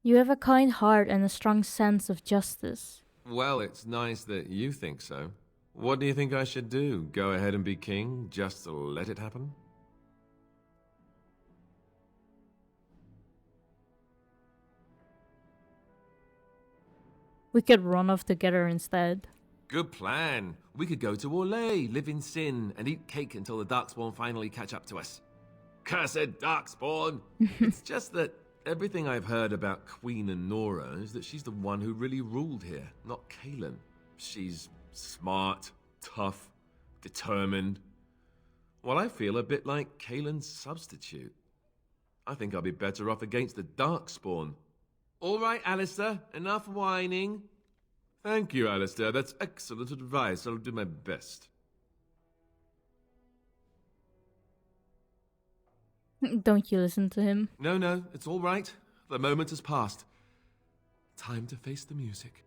You have a kind heart and a strong sense of justice. Well, it's nice that you think so. What do you think I should do? Go ahead and be king, just to let it happen? We could run off together instead. Good plan. We could go to Orlais, live in sin, and eat cake until the Darkspawn finally catch up to us. Cursed Darkspawn! It's just that everything I've heard about Queen Anora is that she's the one who really ruled here, not Kaelin. She's smart, tough, determined. Well, I feel a bit like Kaelin's substitute. I think I'll be better off against the Darkspawn. All right, Alistair, enough whining. Thank you, Alistair. That's excellent advice. I'll do my best. Don't you listen to him? No, it's all right. The moment has passed. Time to face the music.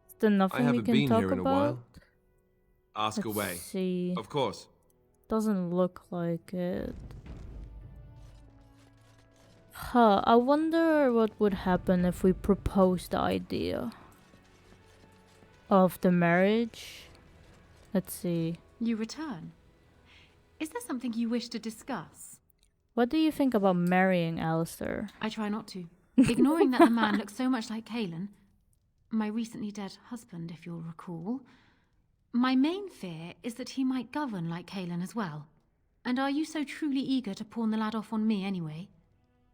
Is there nothing we can talk I haven't been here in a while. Ask Let's away. See. Of course. Doesn't look like it. Huh, I wonder what would happen if we proposed the idea of the marriage. Let's see. You return. Is there something you wish to discuss? What do you think about marrying Alistair? I try not to. Ignoring that the man looks so much like Kaelin, my recently dead husband, if you'll recall, my main fear is that he might govern like Kaelin as well. And are you so truly eager to pawn the lad off on me anyway?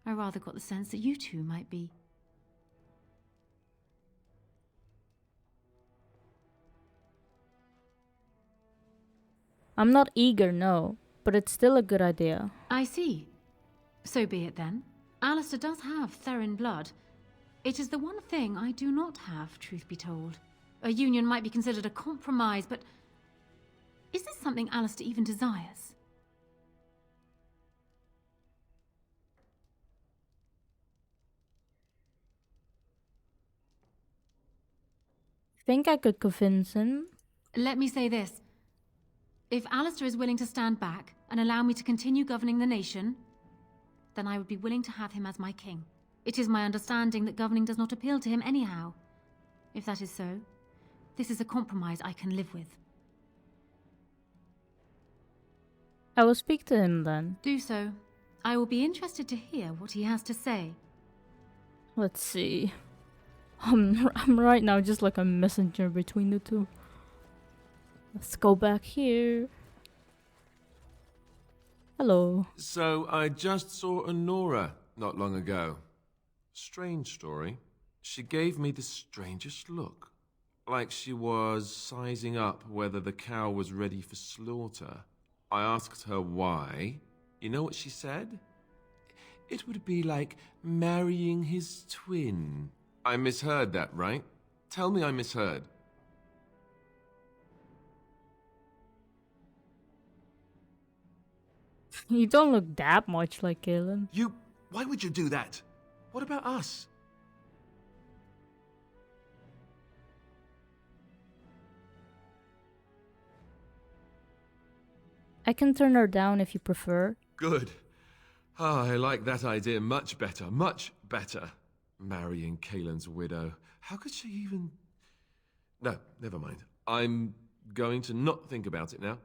I rather got the sense that you two might be. I'm not eager, no, but it's still a good idea. I see. So be it then. Alistair does have Therin blood. It is the one thing I do not have, truth be told. A union might be considered a compromise, but is this something Alistair even desires? think I could convince him. Let me say this. If Alistair is willing to stand back and allow me to continue governing the nation, then I would be willing to have him as my king. It is my understanding that governing does not appeal to him anyhow. If that is so, this is a compromise I can live with. I will speak to him then. Do so. I will be interested to hear what he has to say. Let's see. I'm right now just like a messenger between the two. Let's go back here. Hello. So, I just saw Anora not long ago. Strange story. She gave me the strangest look. Like she was sizing up whether the cow was ready for slaughter. I asked her why. You know what she said? It would be like marrying his twin. I misheard that, right? Tell me I misheard. You don't look that much like Galen. Why would you do that? What about us? I can turn her down if you prefer. Good. I like that idea much better, much better. Marrying Kaelin's widow. How could she even... No, never mind. I'm going to not think about it now.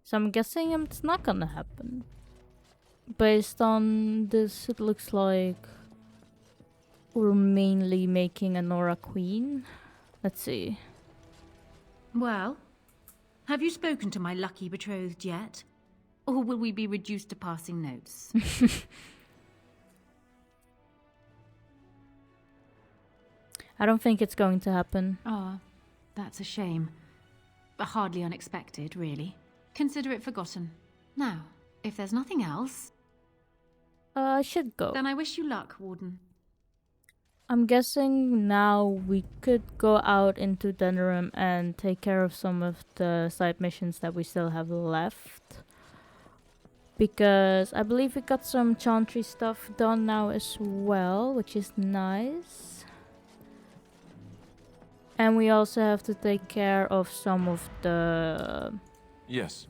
So I'm guessing it's not gonna happen. Based on this, it looks like we're mainly making Anora queen. Let's see. Well, have you spoken to my lucky betrothed yet? Or will we be reduced to passing notes? I don't think it's going to happen. Ah, that's a shame. But hardly unexpected, really. Consider it forgotten. Now, if there's nothing else... I should go. Then I wish you luck, Warden. I'm guessing now we could go out into Denerim and take care of some of the side missions that we still have left. Because I believe we got some Chantry stuff done now as well, which is nice. And we also have to take care of some of the... Yes.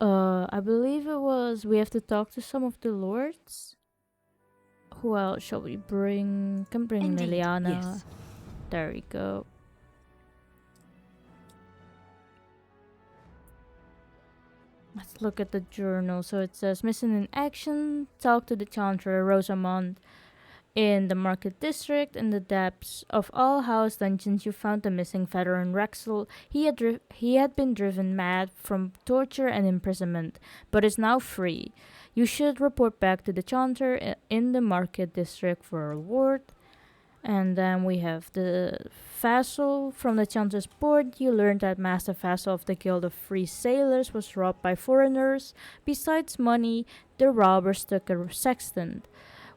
I believe it was... We have to talk to some of the lords. Who else shall we bring? Can bring Indeed, Liliana. yes. There we go. Let's look at the journal. So it says, missing in action. Talk to the Chanter Rosamond. In the market district, in the depths of Arl Howe's dungeons, you found the missing veteran Rexel. He had been driven mad from torture and imprisonment, but is now free. You should report back to the Chanter in the market district for a reward. And then we have the vassal from the Chanter's board. You learned that Master Vassal of the Guild of Free Sailors was robbed by foreigners. Besides money, the robbers took a sextant,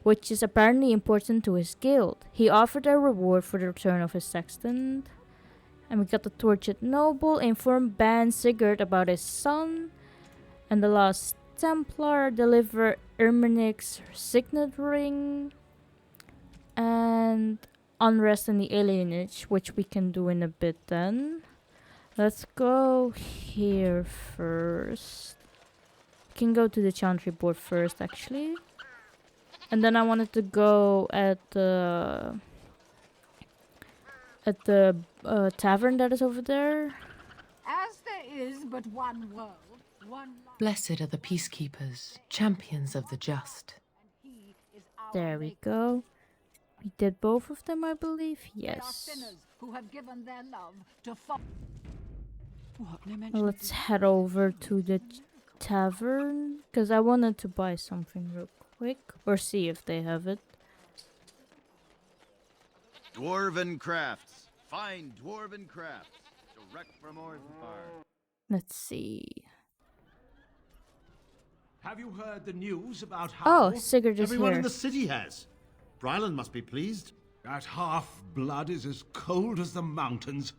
which is apparently important to his guild. He offered a reward for the return of his sextant. And we got the tortured noble, informed Ban Sigurd about his son. And the Lost Templar deliver Erminic's signet ring. And unrest in the alienage, which we can do in a bit then. Let's go here first. We can go to the Chantry board first, actually. And then I wanted to go at the tavern that is over there. As there is but one world, one life. Blessed are the peacekeepers, champions of the just. There we go. We did both of them, I believe. They are Yes. sinners who have given their love to Let's head over to the tavern, because I wanted to buy something real quick, or see if they have it. Dwarven crafts. Fine dwarven crafts. Direct from Orthbar. Let's see. Have you heard the news about how Oh, Sigurd is everyone here. in the city has? Brylan must be pleased. That half-blood is as cold as the mountains.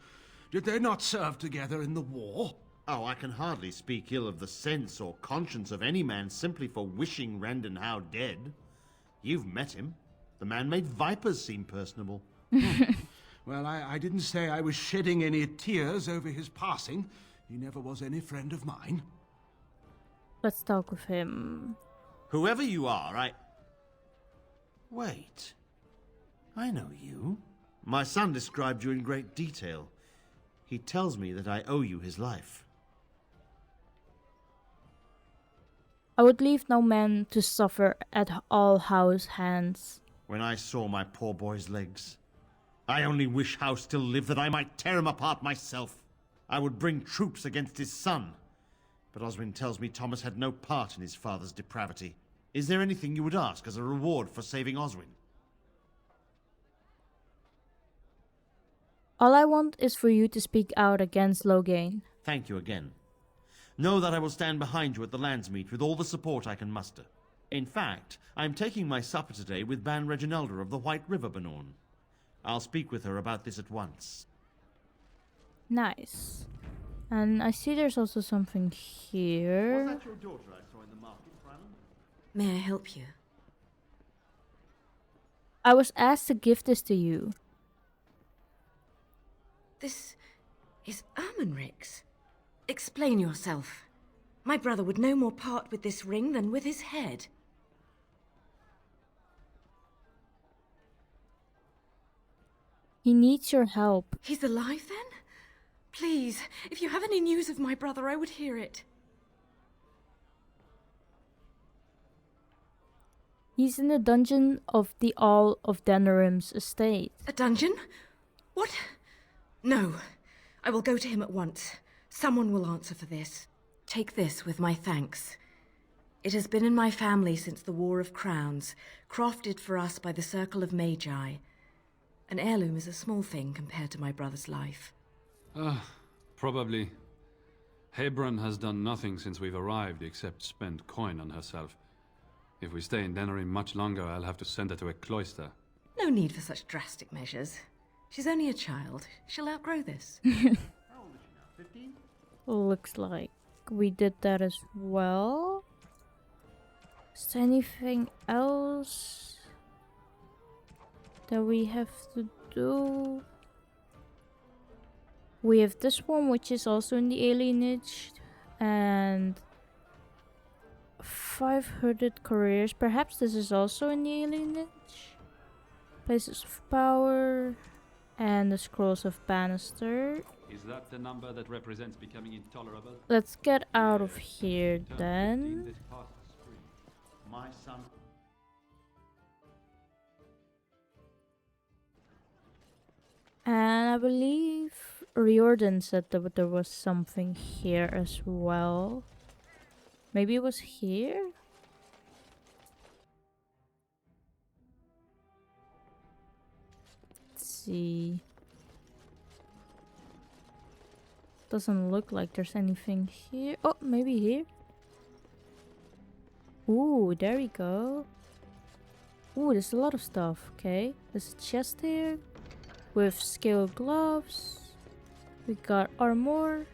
Did they not serve together in the war? Oh, I can hardly speak ill of the sense or conscience of any man simply for wishing Rendon Howe dead. You've met him. The man made vipers seem personable. Well, I didn't say I was shedding any tears over his passing. He never was any friend of mine. Let's talk with him. Whoever you are, Wait. I know you. My son described you in great detail. He tells me that I owe you his life. I would leave no man to suffer at Arl Howe's hands. When I saw my poor boy's legs, I only wish Howe still lived that I might tear him apart myself. I would bring troops against his son. But Oswin tells me Thomas had no part in his father's depravity. Is there anything you would ask as a reward for saving Oswin? All I want is for you to speak out against Loghain. Thank you again. Know that I will stand behind you at the Landsmeet with all the support I can muster. In fact, I am taking my supper today with Ban Reginalda of the White River Banorn. I'll speak with her about this at once. Nice. And I see there's also something here. Was that your daughter I saw in the market, Fryland? May I help you? I was asked to give this to you. This is Ermenric's. Explain yourself. My brother would no more part with this ring than with his head. He needs your help. He's alive then? Please, if you have any news of my brother, I would hear it. He's in the dungeon of the Arl of Denerim's estate. A dungeon? What? No. I will go to him at once. Someone will answer for this. Take this with my thanks. It has been in my family since the War of Crowns, crafted for us by the Circle of Magi. An heirloom is a small thing compared to my brother's life. Probably. Hebron has done nothing since we've arrived except spend coin on herself. If we stay in Denerim much longer, I'll have to send her to a cloister. No need for such drastic measures. She's only a child. She'll outgrow this. How old is she now? 15? Looks like we did that as well. Is there anything else that we have to do? We have this one, which is also in the Alienage, and 500 careers. Perhaps this is also in the Alienage. Places of power and the scrolls of Bannister. Is that the number that represents becoming intolerable? Let's get out of here then. My son. And I believe Riordan said that there was something here as well. Maybe it was here? Let's see. Doesn't look like there's anything here. Oh, maybe here? Ooh, there we go. Ooh, there's a lot of stuff. Okay, there's a chest here with scaled gloves. We got armor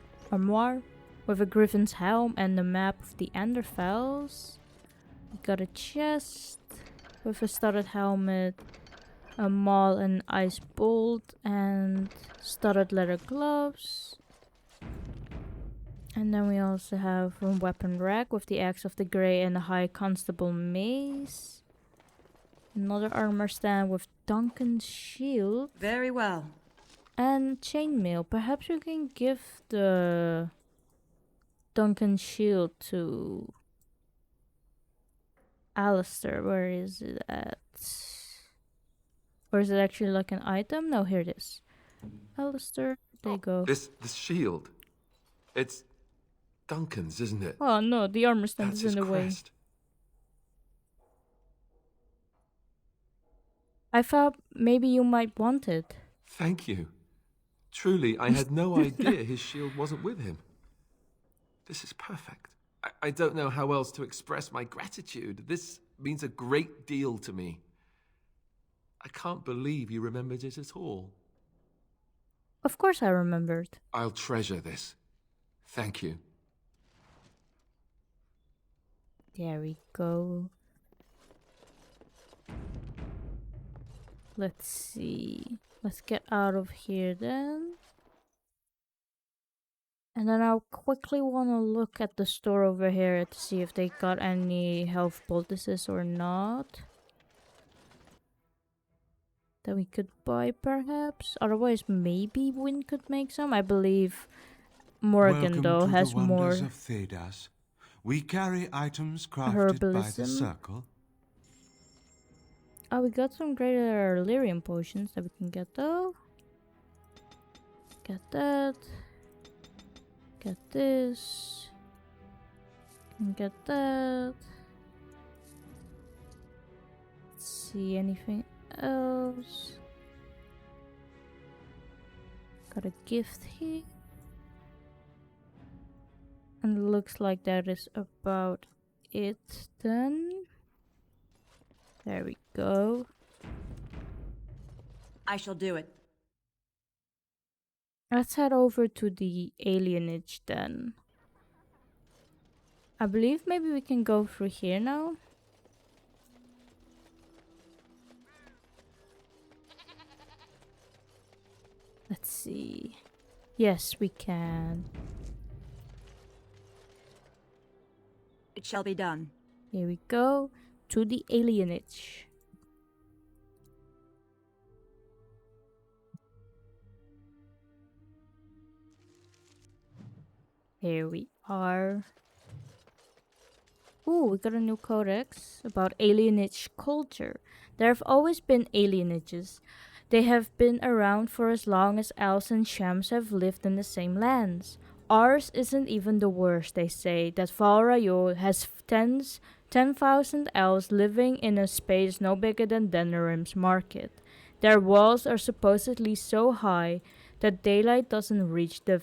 with a griffin's helm and the map of the Enderfells. We got a chest with a studded helmet, a maul and ice bolt, and studded leather gloves. And then we also have a weapon rack with the axe of the grey and a high constable mace. Another armor stand with Duncan's shield. Very well. And chainmail. Perhaps we can give the Duncan shield to Alistair. Where is it at? Or is it actually like an item? No, here it is. Alistair, there you go. This shield. It's Duncan's, isn't it? Oh no, the armor stand That's is in his the way. crest. I thought maybe you might want it. Thank you. Truly, I had no idea his shield wasn't with him. This is perfect. I don't know how else to express my gratitude. This means a great deal to me. I can't believe you remembered it at all. Of course I remembered. I'll treasure this. Thank you. There we go. Let's see. Let's get out of here then. And then I'll quickly want to look at the store over here to see if they got any health poultices or not. That we could buy perhaps. Otherwise maybe Wynn could make some. I believe Morrigan though has the wonders more of Thedas. We carry items crafted by the herbalism. circle. Oh, we got some greater lyrium potions that we can get though. Get that. Get this. Can get that. Let's see anything else. Got a gift here. And looks like that is about it then. There we go. I shall do it. Let's head over to the Alienage then. I believe maybe we can go through here now. Let's see. Yes, we can. It shall be done. Here we go. To the Alienage. Here we are. Ooh, we got a new codex about alienage culture. There have always been alienages. They have been around for as long as elves and shams have lived in the same lands. Ours isn't even the worst, they say, that Valrayo has 10,000 elves living in a space no bigger than Denerim's market. Their walls are supposedly so high that daylight doesn't reach the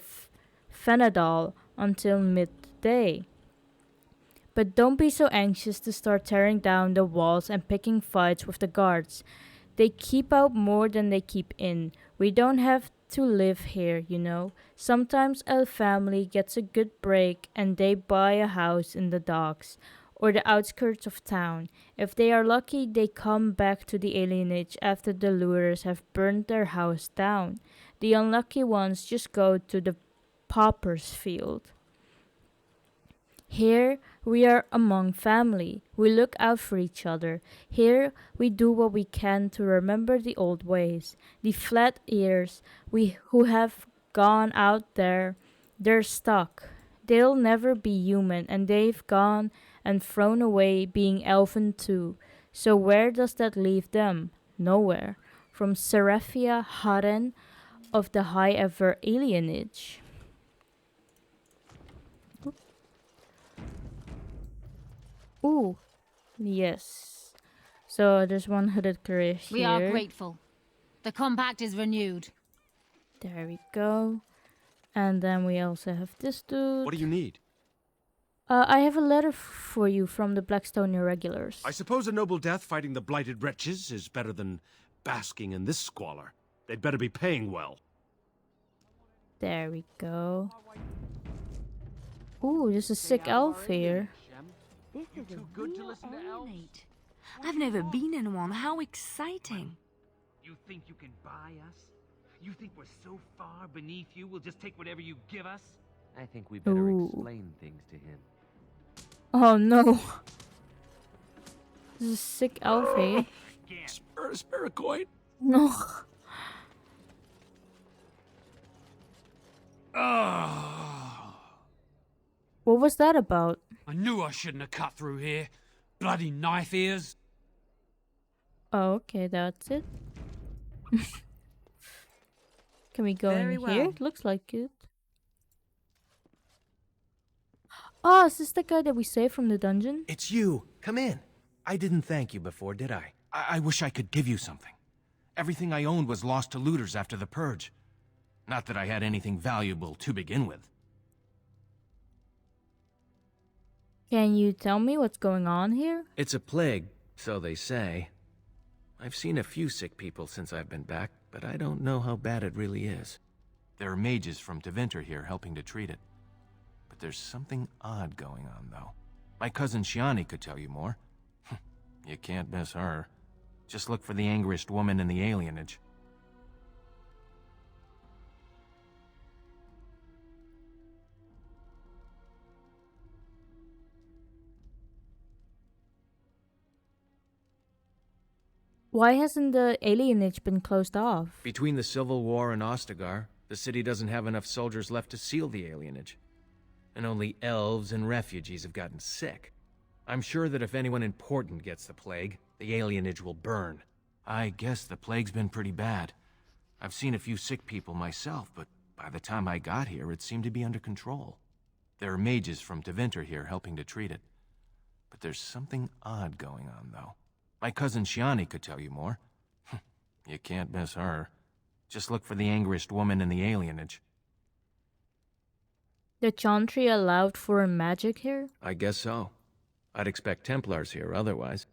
Fenadal until midday. But don't be so anxious to start tearing down the walls and picking fights with the guards. They keep out more than they keep in. We don't have to live here, you know. Sometimes a family gets a good break and they buy a house in the docks or the outskirts of town. If they are lucky, they come back to the alienage after the looters have burned their house down. The unlucky ones just go to the pauper's field. Here we are among family. We look out for each other. Here we do what we can to remember the old ways. The flat ears who have gone out there, they're stuck. They'll never be human, and they've gone and thrown away being elven too. So where does that leave them? Nowhere. From Seraphia Haren of the High Ever Alienage. Ooh, yes. So there's one hooded courier here. We are grateful. The compact is renewed. There we go. And then we also have this dude. What do you need? I have a letter for you from the Blackstone Irregulars. I suppose a noble death fighting the blighted wretches is better than basking in this squalor. They'd better be paying well. There we go. Ooh, there's a sick elf here. This is too good to listen to elves. I've never been in one. How exciting! You think you can buy us? You think we're so far beneath you, we'll just take whatever you give us? I think we better explain things to him. Oh no. This is a sick elf here. Spare a coin. No. What was that about? I knew I shouldn't have cut through here. Bloody knife ears. Oh, okay, that's it. Can we go Very in well. here? It looks like it. Oh, is this the guy that we saved from the dungeon? It's you. Come in. I didn't thank you before, did I? I wish I could give you something. Everything I owned was lost to looters after the purge. Not that I had anything valuable to begin with. Can you tell me what's going on here? It's a plague, so they say. I've seen a few sick people since I've been back, but I don't know how bad it really is. There are mages from Deventer here helping to treat it. But there's something odd going on, though. My cousin Shiani could tell you more. You can't miss her. Just look for the angriest woman in the alienage. Why hasn't the alienage been closed off? Between the Civil War and Ostagar, the city doesn't have enough soldiers left to seal the alienage. And only elves and refugees have gotten sick. I'm sure that if anyone important gets the plague, the alienage will burn. I guess the plague's been pretty bad. I've seen a few sick people myself, but by the time I got here, it seemed to be under control. There are mages from Tevinter here helping to treat it. But there's something odd going on, though. My cousin Shiani could tell you more. You can't miss her. Just look for the angriest woman in the alienage. The Chantry allowed for magic here? I guess so. I'd expect Templars here otherwise.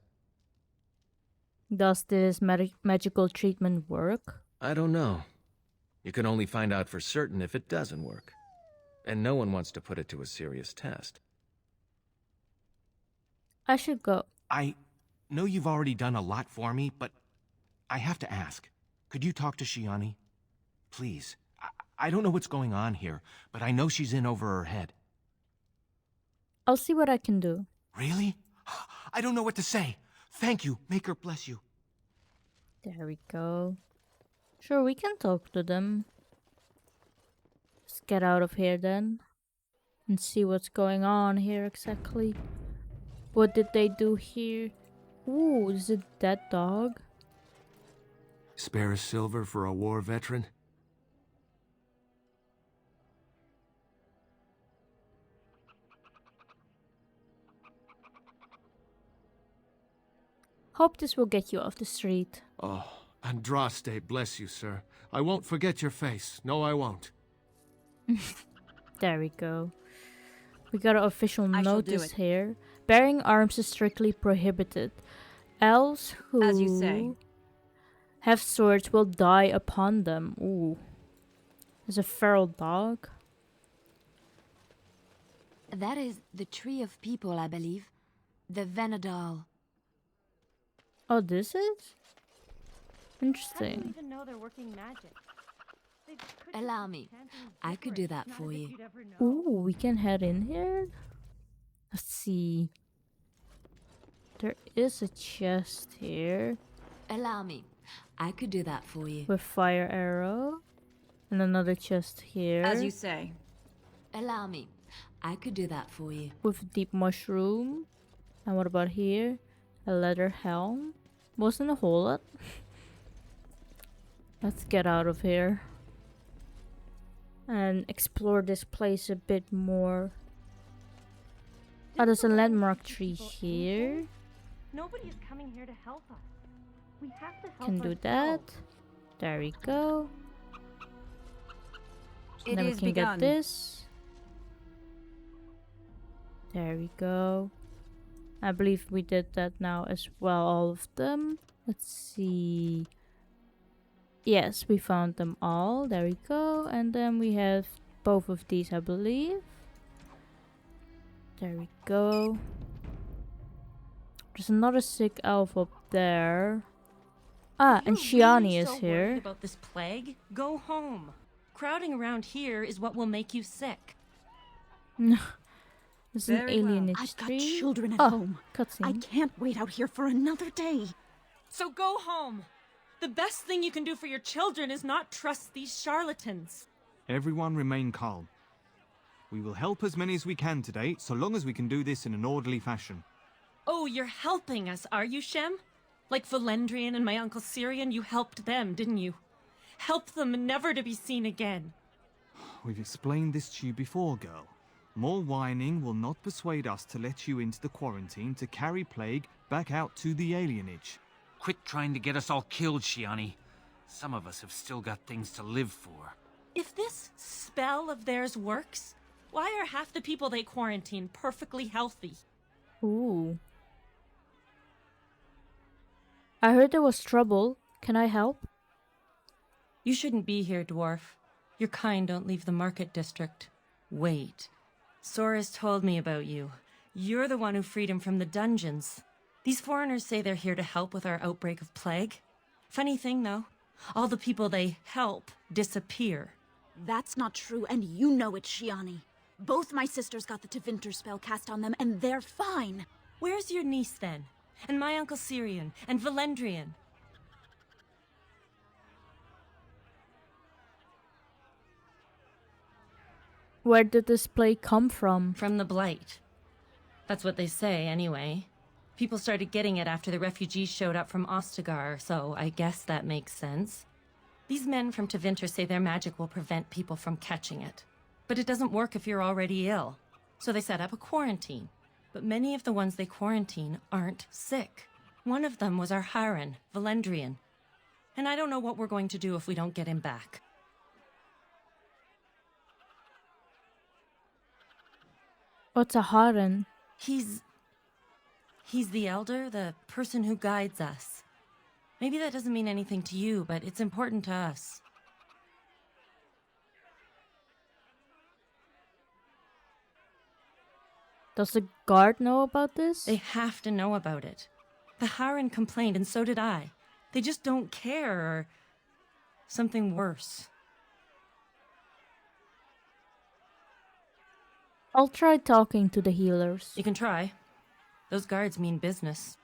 Does this magical treatment work? I don't know. You can only find out for certain if it doesn't work. And no one wants to put it to a serious test. I should go. I know you've already done a lot for me, but I have to ask. Could you talk to Shiani? Please. I don't know what's going on here, but I know she's in over her head. I'll see what I can do. Really? I don't know what to say. Thank you. Make her bless you. There we go. Sure, we can talk to them. Let's get out of here then. And see what's going on here exactly. What did they do here? Ooh, is it that dog? Spare a silver for a war veteran? Hope this will get you off the street. Oh, Andraste, bless you, sir. I won't forget your face. No, I won't. There we go. We got an official notice here. Bearing arms is strictly prohibited. Elves who as you say, have swords will die upon them. Ooh. There's a feral dog. That is the tree of people, I believe. The Venadal. Oh, this is? I Interesting. don't even know they're working magic. Allow me. I could do that for you. Ooh, we can head in here? Let's see. There is a chest here. Allow me. I could do that for you. With fire arrow. And another chest here. As you say. Allow me. I could do that for you. With deep mushroom. And what about here? A leather helm. Wasn't a whole lot. Let's get out of here. And explore this place a bit more. Oh, there's a landmark tree here. Nobody is coming here to help us. We have to help Can do that. There we go. And then we can get this. There we go. I believe we did that now as well, all of them. Let's see. Yes, we found them all. There we go. And then we have both of these, I believe. There we go. There's another sick elf up there. Ah, and Shiani is here. About this plague? Go home. Crowding around here is what will make you sick. No. There's an Very well. alienage I've got tree. children at Oh, home. cutscene. I can't wait out here for another day. So go home. The best thing you can do for your children is not trust these charlatans. Everyone remain calm. We will help as many as we can today, so long as we can do this in an orderly fashion. Oh, you're helping us, are you, Shem? Like Valendrian and my uncle Syrian, you helped them, didn't you? Help them never to be seen again. We've explained this to you before, girl. More whining will not persuade us to let you into the quarantine to carry plague back out to the alienage. Quit trying to get us all killed, Shiani. Some of us have still got things to live for. If this spell of theirs works, why are half the people they quarantine perfectly healthy? Ooh. I heard there was trouble. Can I help? You shouldn't be here, dwarf. Your kind don't leave the market district. Wait. Sora's told me about you. You're the one who freed him from the dungeons. These foreigners say they're here to help with our outbreak of plague. Funny thing, though, all the people they help disappear. That's not true, and you know it, Shiani. Both my sisters got the Tevinter spell cast on them, and they're fine. Where's your niece, then? And my Uncle Syrian, and Valendrian? Where did this plague come from? From the Blight. That's what they say, anyway. People started getting it after the refugees showed up from Ostagar, so I guess that makes sense. These men from Tevinter say their magic will prevent people from catching it. But it doesn't work if you're already ill. So they set up a quarantine. But many of the ones they quarantine aren't sick. One of them was our Haran, Valendrian. And I don't know what we're going to do if we don't get him back. What's a Haran? He's the elder, the person who guides us. Maybe that doesn't mean anything to you, but it's important to us. Does the guard know about this? They have to know about it. The Haran complained, and so did I. They just don't care, or something worse. I'll try talking to the healers. You can try. Those guards mean business.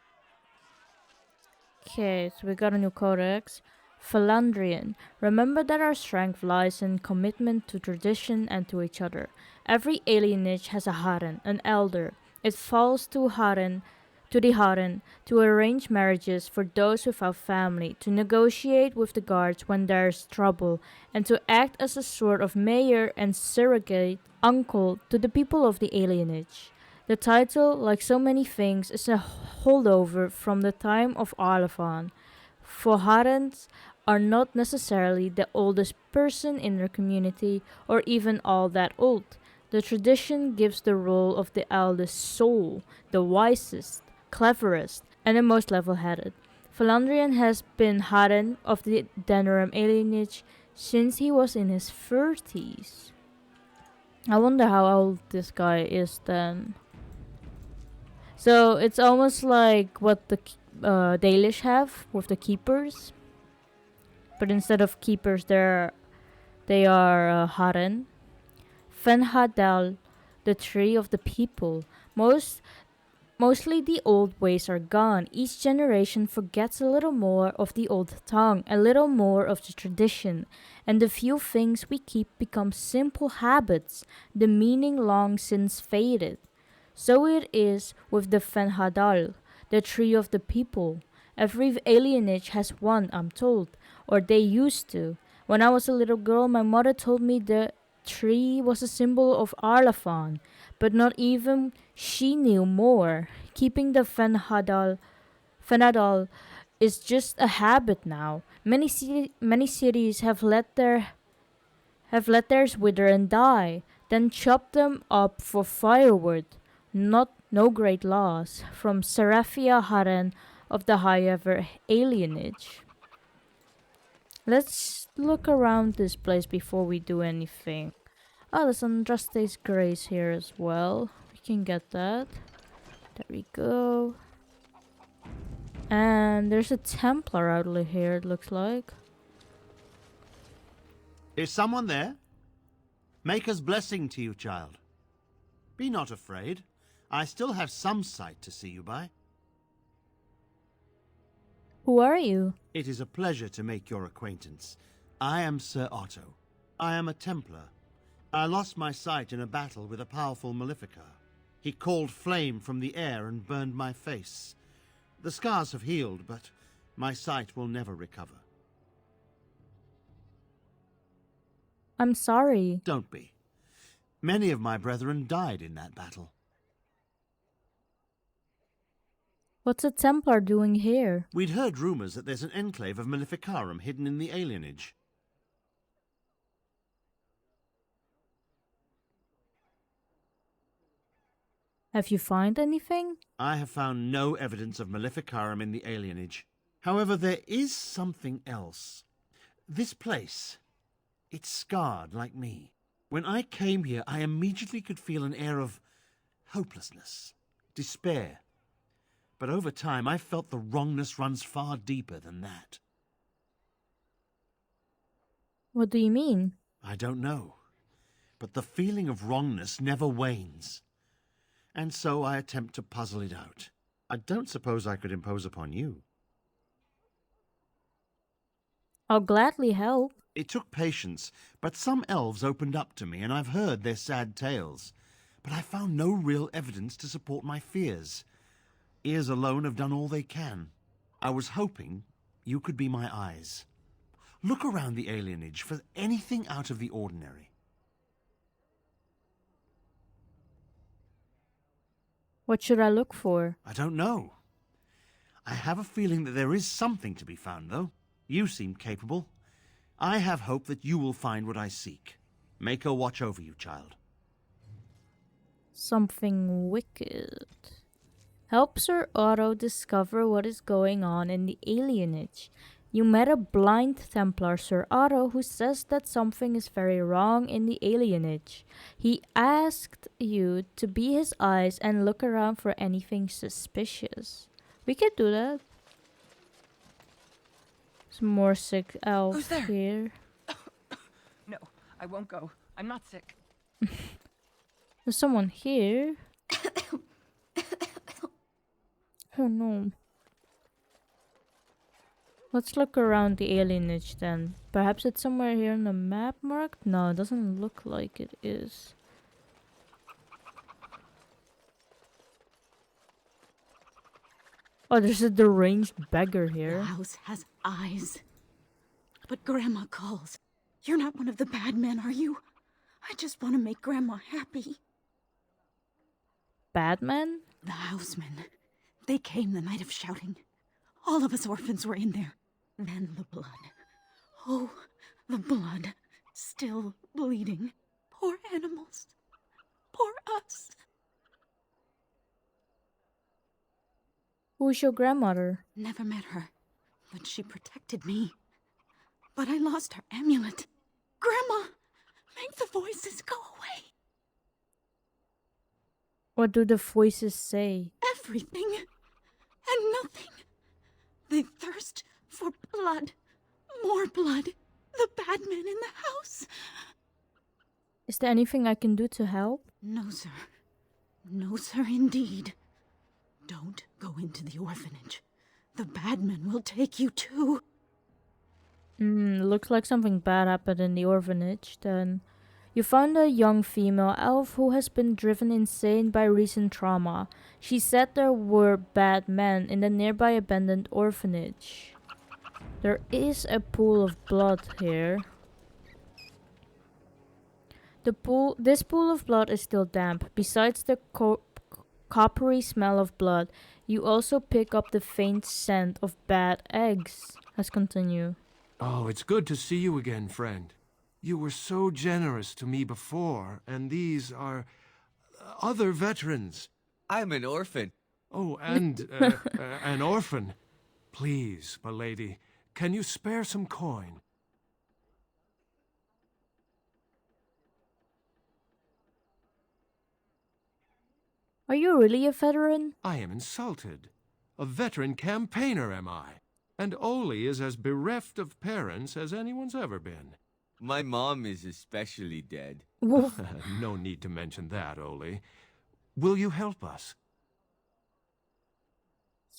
Okay, so we got a new codex. Philandrian. Remember that our strength lies in commitment to tradition and to each other. Every alienage has a Haran, an elder. It falls to the Haran to arrange marriages for those without family, to negotiate with the guards when there is trouble, and to act as a sort of mayor and surrogate uncle to the people of the alienage. The title, like so many things, is a holdover from the time of Arlafan, for Harans are not necessarily the oldest person in their community, or even all that old. The tradition gives the role of the eldest soul, the wisest, cleverest, and the most level-headed. Philandrian has been Haran of the Denerim alienage since he was in his 30s. I wonder how old this guy is then. So it's almost like what the Dalish have with the keepers, but instead of keepers, they are Haran. Fenhadal, the tree of the people. Mostly the old ways are gone. Each generation forgets a little more of the old tongue, a little more of the tradition, and the few things we keep become simple habits, the meaning long since faded. So it is with the Fenhadal, the tree of the people. Every alienage has one, I'm told, or they used to. When I was a little girl, my mother told me the tree was a symbol of Arlafan, but not even she knew more. Keeping the Fenhadal is just a habit now. Many cities have let theirs wither and die, then chop them up for firewood. No great loss. From Seraphia Haran of the Highever alienage. Let's look around this place before we do anything. Oh, there's Andraste's Grace here as well. We can get that. There we go. And there's a Templar outlet here, it looks like. Is someone there? Maker's blessing to you, child. Be not afraid. I still have some sight to see you by. Who are you? It is a pleasure to make your acquaintance. I am Ser Otto. I am a Templar. I lost my sight in a battle with a powerful Maleficar. He called flame from the air and burned my face. The scars have healed, but my sight will never recover. I'm sorry. Don't be. Many of my brethren died in that battle. What's a Templar doing here? We'd heard rumors that there's an enclave of Maleficarum hidden in the alienage. Have you found anything? I have found no evidence of Maleficarum in the alienage. However, there is something else. This place, it's scarred like me. When I came here, I immediately could feel an air of hopelessness, despair. But over time, I've felt the wrongness runs far deeper than that. What do you mean? I don't know. But the feeling of wrongness never wanes. And so I attempt to puzzle it out. I don't suppose I could impose upon you. I'll gladly help. It took patience, but some elves opened up to me, and I've heard their sad tales. But I found no real evidence to support my fears. Ears alone have done all they can. I was hoping you could be my eyes. Look around the alienage for anything out of the ordinary. What should I look for? I don't know. I have a feeling that there is something to be found, though. You seem capable. I have hope that you will find what I seek. Make her watch over you, child. Something wicked. Help Sir Otto discover what is going on in the alienage. You met a blind Templar, Sir Otto, who says that something is very wrong in the alienage. He asked you to be his eyes and look around for anything suspicious. We could do that. Some more sick elves here. No, I won't go. I'm not sick. There's someone here. Oh no. Let's look around the alienage then. Perhaps it's somewhere here on the map marked? No, it doesn't look like it is. Oh, there's a deranged beggar here. The house has eyes. But Grandma calls. You're not one of the bad men, are you? I just want to make Grandma happy. Bad men? The housemen. They came the night of shouting. All of us orphans were in there. Then the blood. Oh, the blood. Still bleeding. Poor animals. Poor us. Who's your grandmother? Never met her, but she protected me. But I lost her amulet. Grandma, make the voices go away. What do the voices say? Everything and nothing. They thirst for blood. More blood. The bad men in the house. Is there anything I can do to help? No, sir. No, sir, indeed. Don't go into the orphanage. The bad men will take you too. Looks like something bad happened in the orphanage then. You found a young female elf who has been driven insane by recent trauma. She said there were bad men in the nearby abandoned orphanage. There is a pool of blood here. This pool of blood is still damp. Besides the coppery smell of blood, you also pick up the faint scent of bad eggs. Let's continue. Oh, it's good to see you again, friend. You were so generous to me before, and these are other veterans. I'm an orphan. Oh, and an orphan. Please, milady, can you spare some coin? Are you really a veteran? I am insulted. A veteran campaigner am I. And Oli is as bereft of parents as anyone's ever been. My mom is especially dead. No need to mention that, Oli. Will you help us?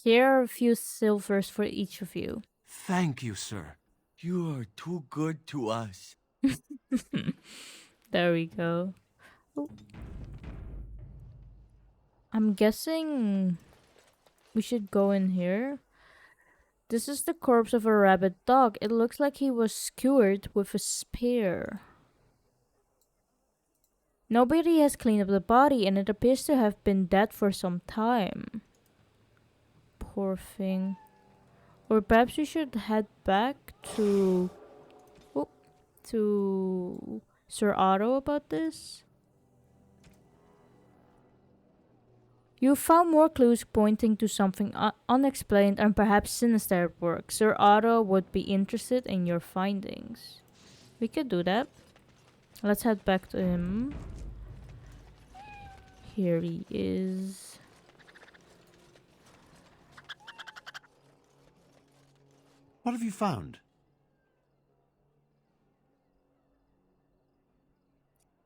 Here are a few silvers for each of you. Thank you, sir. You are too good to us. There we go. Oh. I'm guessing we should go in here. This is the corpse of a rabid dog. It looks like he was skewered with a spear. Nobody has cleaned up the body and it appears to have been dead for some time. Poor thing. Or perhaps we should head back to Sir Otto about this. You found more clues pointing to something unexplained and perhaps sinister at work. Sir Otto would be interested in your findings. We could do that. Let's head back to him. Here he is. What have you found?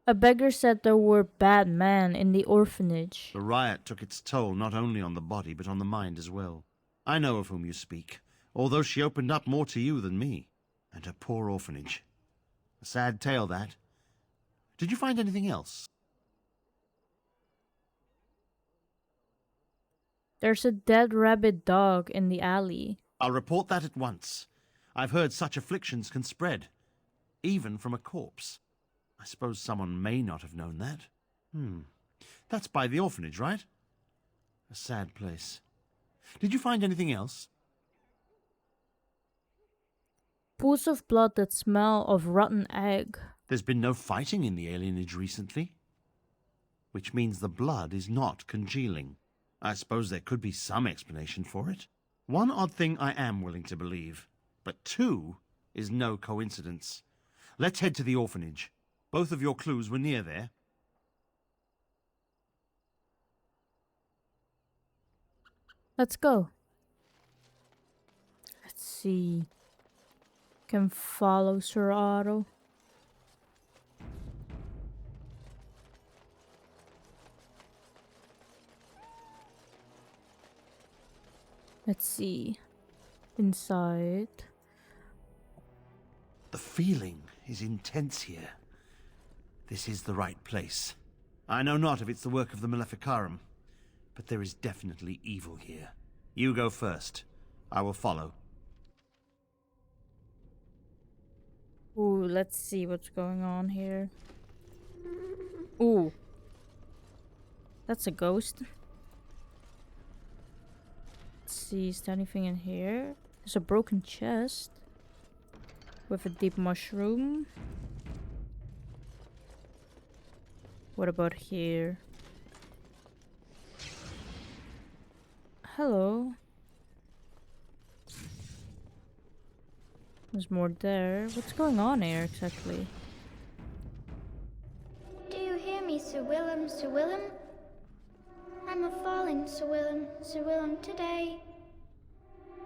A beggar said there were bad men in the orphanage. The riot took its toll not only on the body, but on the mind as well. I know of whom you speak, although she opened up more to you than me. And her poor orphanage. A sad tale, that. Did you find anything else? There's a dead rabid dog in the alley. I'll report that at once. I've heard such afflictions can spread, even from a corpse. I suppose someone may not have known that. That's by the orphanage, right? A sad place. Did you find anything else? Pools of blood that smell of rotten egg. There's been no fighting in the alienage recently, which means the blood is not congealing. I suppose there could be some explanation for it. One odd thing I am willing to believe, but two is no coincidence. Let's head to the orphanage. Both of your clues were near there. Let's go. Let's see. Can follow Sir Otto. Let's see. Inside. The feeling is intense here. This is the right place. I know not if it's the work of the Maleficarum, but there is definitely evil here. You go first. I will follow. Ooh, let's see what's going on here. Ooh. That's a ghost. Let's see, is there anything in here? There's a broken chest. With a deep mushroom. What about here? Hello. There's more there. What's going on here exactly? Do you hear me, Sir Willem, Sir Willem? I'm a falling, Sir Willem, Sir Willem, today.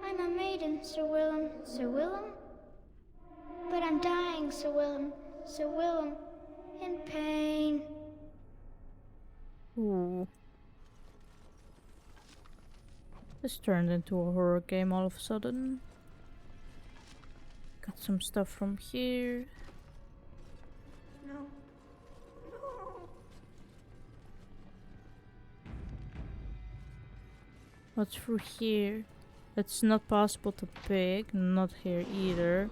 I'm a maiden, Sir Willem, Sir Willem. But I'm dying, Sir Willem, Sir Willem, in pain. Ooh. This turned into a horror game all of a sudden. Got some stuff from here. No. No. What's through here? It's not possible to pick. Not here either.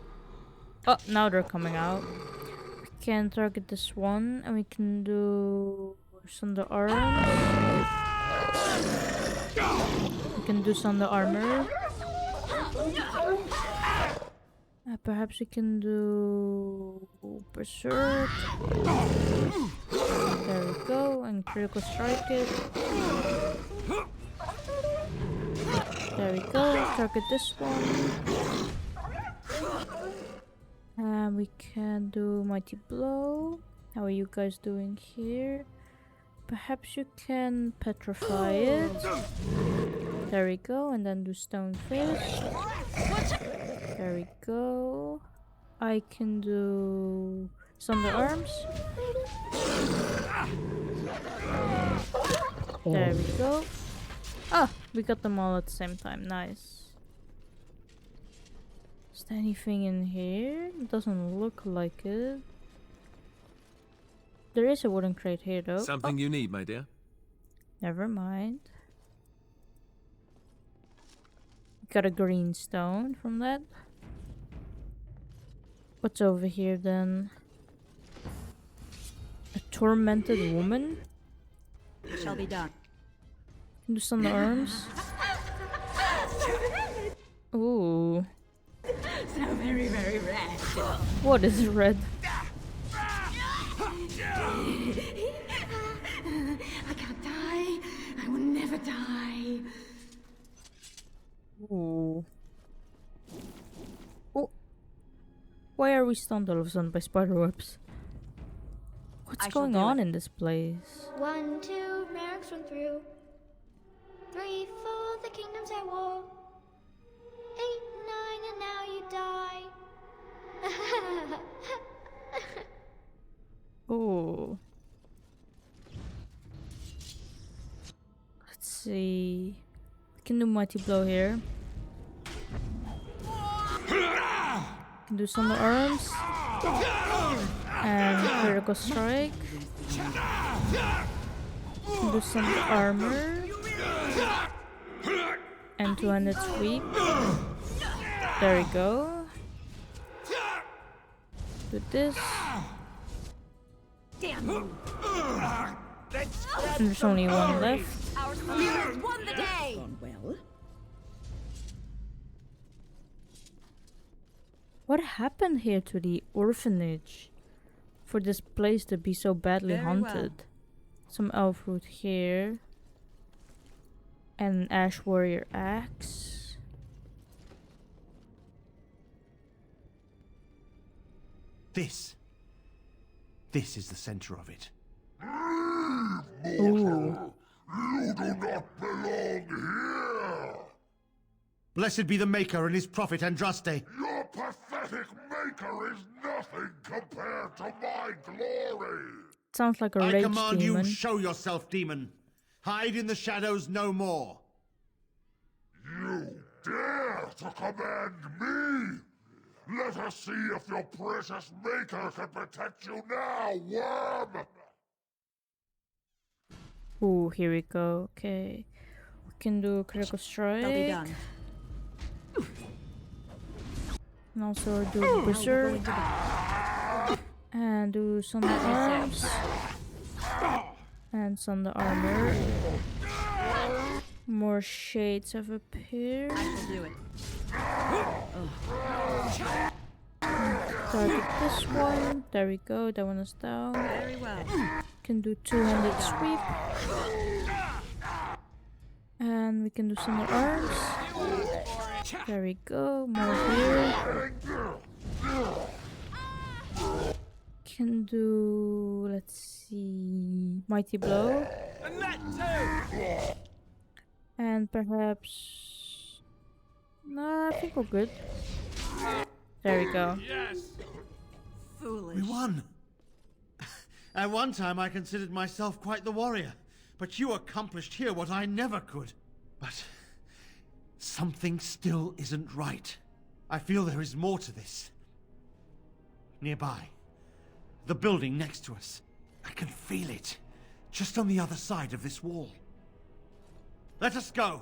Oh, now they're coming out. We can target this one, and we can do Sunder arms. We can do Sunder armor. Perhaps we can do Berserk. There we go, and critical strike it. There we go, target this one. And we can do Mighty Blow. How are you guys doing here? Perhaps you can petrify it. There we go, and then do Stone Fist. There we go. I can do Sunder Arms. There we go. Ah, we got them all at the same time. Nice. Is there anything in here? It doesn't look like it. There is a wooden crate here though. Something you need, my dear? Never mind. Got a green stone from that. What's over here then? A tormented woman? Shall be done. Can do some arms. Ooh. So very, very red. What is red? I can't die. I will never die. Ooh. Oh. Why are we stunned all of a sudden by spider webs? What's going on in this place? 1, 2, mercs run through. 3, 4, the kingdoms at war. 8, 9, and now you die. Oh. Let's see. We can do Mighty Blow here. Can do Thunder Arms. And Critical Strike. Can do Thunder Armor. And two-handed sweep. There we go. Do this. Damn you. And there's only one left. Our Squires won the day. Well, What happened here to the orphanage for this place to be so badly Very haunted? well. Some elf root here. And an ash warrior axe. This is the center of it. Ooh. You do not belong here! Blessed be the Maker and his prophet Andraste. Your pathetic maker is nothing compared to my glory! Sounds like a I rage command demon. you, show yourself, demon. Hide in the shadows no more. You dare to command me? Let us see if your precious maker can protect you now, worm! Ooh, here we go. Okay. We can do Critical Strike. I'll be done. And also do Berserk. And do Thunder Arms. And Thunder Armor. More shades have appeared. I will do it. Target this one. There we go. That one is down. Very well. Can do two-handed sweep. And we can do Thunder Arms. There we go. More here. Can do, let's see, Mighty Blow. And perhaps... Nah, I think we're good. There we go. Foolish. We won. At one time I considered myself quite the warrior, but you accomplished here what I never could. But something still isn't right. I feel there is more to this. Nearby, the building next to us. I can feel it, just on the other side of this wall. Let us go.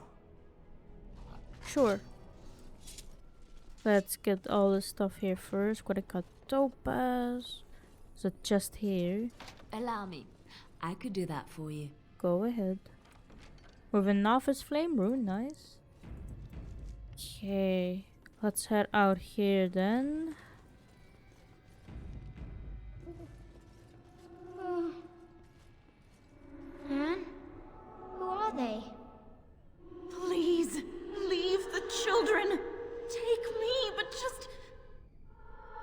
Sure. Let's get all the stuff here first. Gotta cut topaz. Is it just here? Allow me. I could do that for you. Go ahead. With a novice flame rune, nice. Okay, let's head out here then. Huh? Who are they? Please, leave the children. Take me, but just...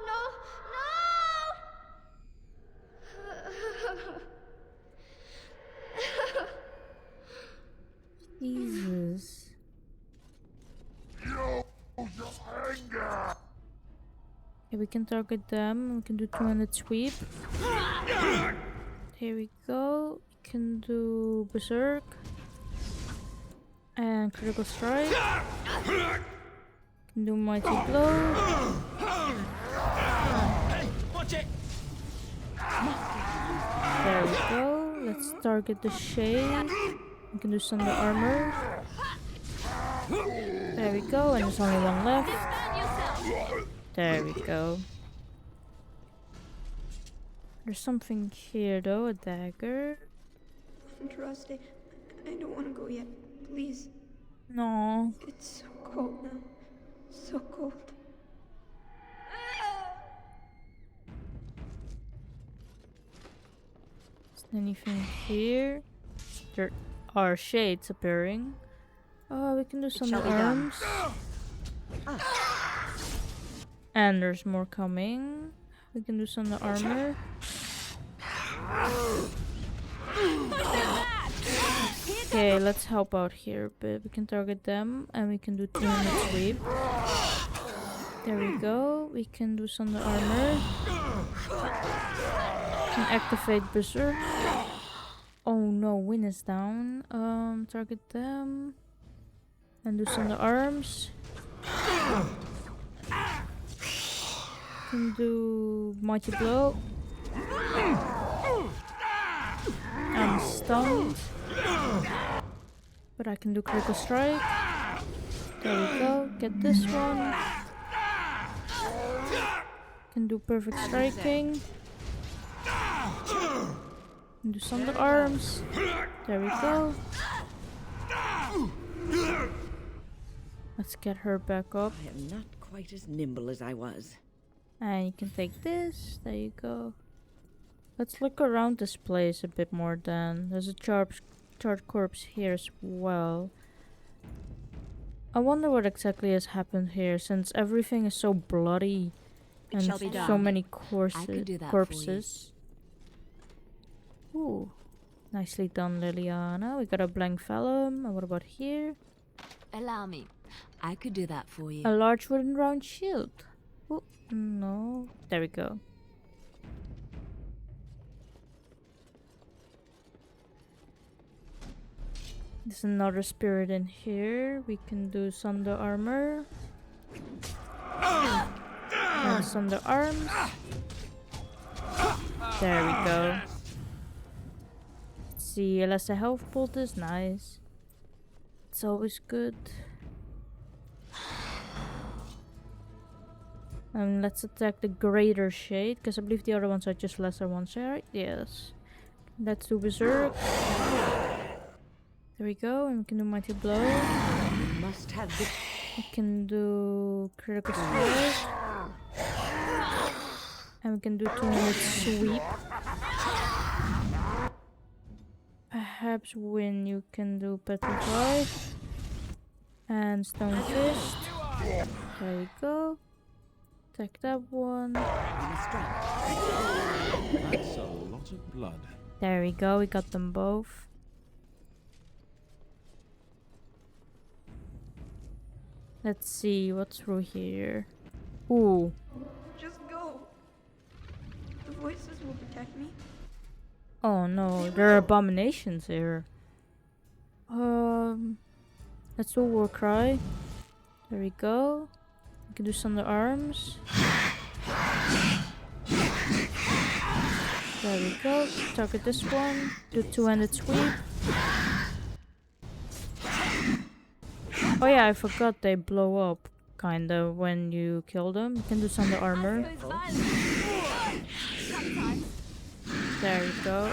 No, Jesus. Okay, we can target them. We can do 200 sweep. Here we go. We can do Berserk. And Critical Strike. Can do Mighty Blow. Hey, watch it! There we go. Let's target the shade. We can do Thunder Armor. There we go, and there's only one left. There we go. There's something here though, a dagger. Andraste, I don't want to go yet. Please. No. It's so cold now. So cold. Is there anything here? There are shades appearing. Oh, we can do some arms. And there's more coming. We can do some armor. Okay, let's help out here a bit. We can target them and we can do 200 sweep. There we go. We can do some armor. Can activate Berserk. Oh no, Wind is down. Target them. And do some arms. Can do Mighty Blow. I'm stunned. But I can do Critical Strike. There we go. Get this one. Can do Perfect Striking. Can do Thunder Arms. There we go. Let's get her back up. I am not quite as nimble as I was. And you can take this. There you go. Let's look around this place a bit more then. There's a charged corpse here as well. I wonder what exactly has happened here, since everything is so bloody and so many corpses. Ooh, nicely done, Liliana. We got a blank vellum. And what about here? Allow me. I could do that for you. A large wooden round shield. Oh, no. There we go. There's another spirit in here. We can do Thunder Armor. And Thunder Arms. There we go. Let's see, unless a health bolt is nice. It's always good. Let's attack the Greater Shade, because I believe the other ones are just lesser ones, right? Yes. Let's do Berserk. There we go, and we can do Mighty Blow. Must have this. We can do Critical Strike. And we can do 200 Sweep. Perhaps when you can do Petrify. And Stone Fist. There you go. Take that one. That's a lot of blood. There we go, we got them both. Let's see what's through here. Ooh. Just go. The voices will protect me. Oh no, there are abominations here. Let's do War Cry. There we go. We can do Thunder Arms. There we go. Target this one. Do two-handed sweep. Oh yeah, I forgot they blow up, kinda, when you kill them. You can do Thunder Armor. There we go.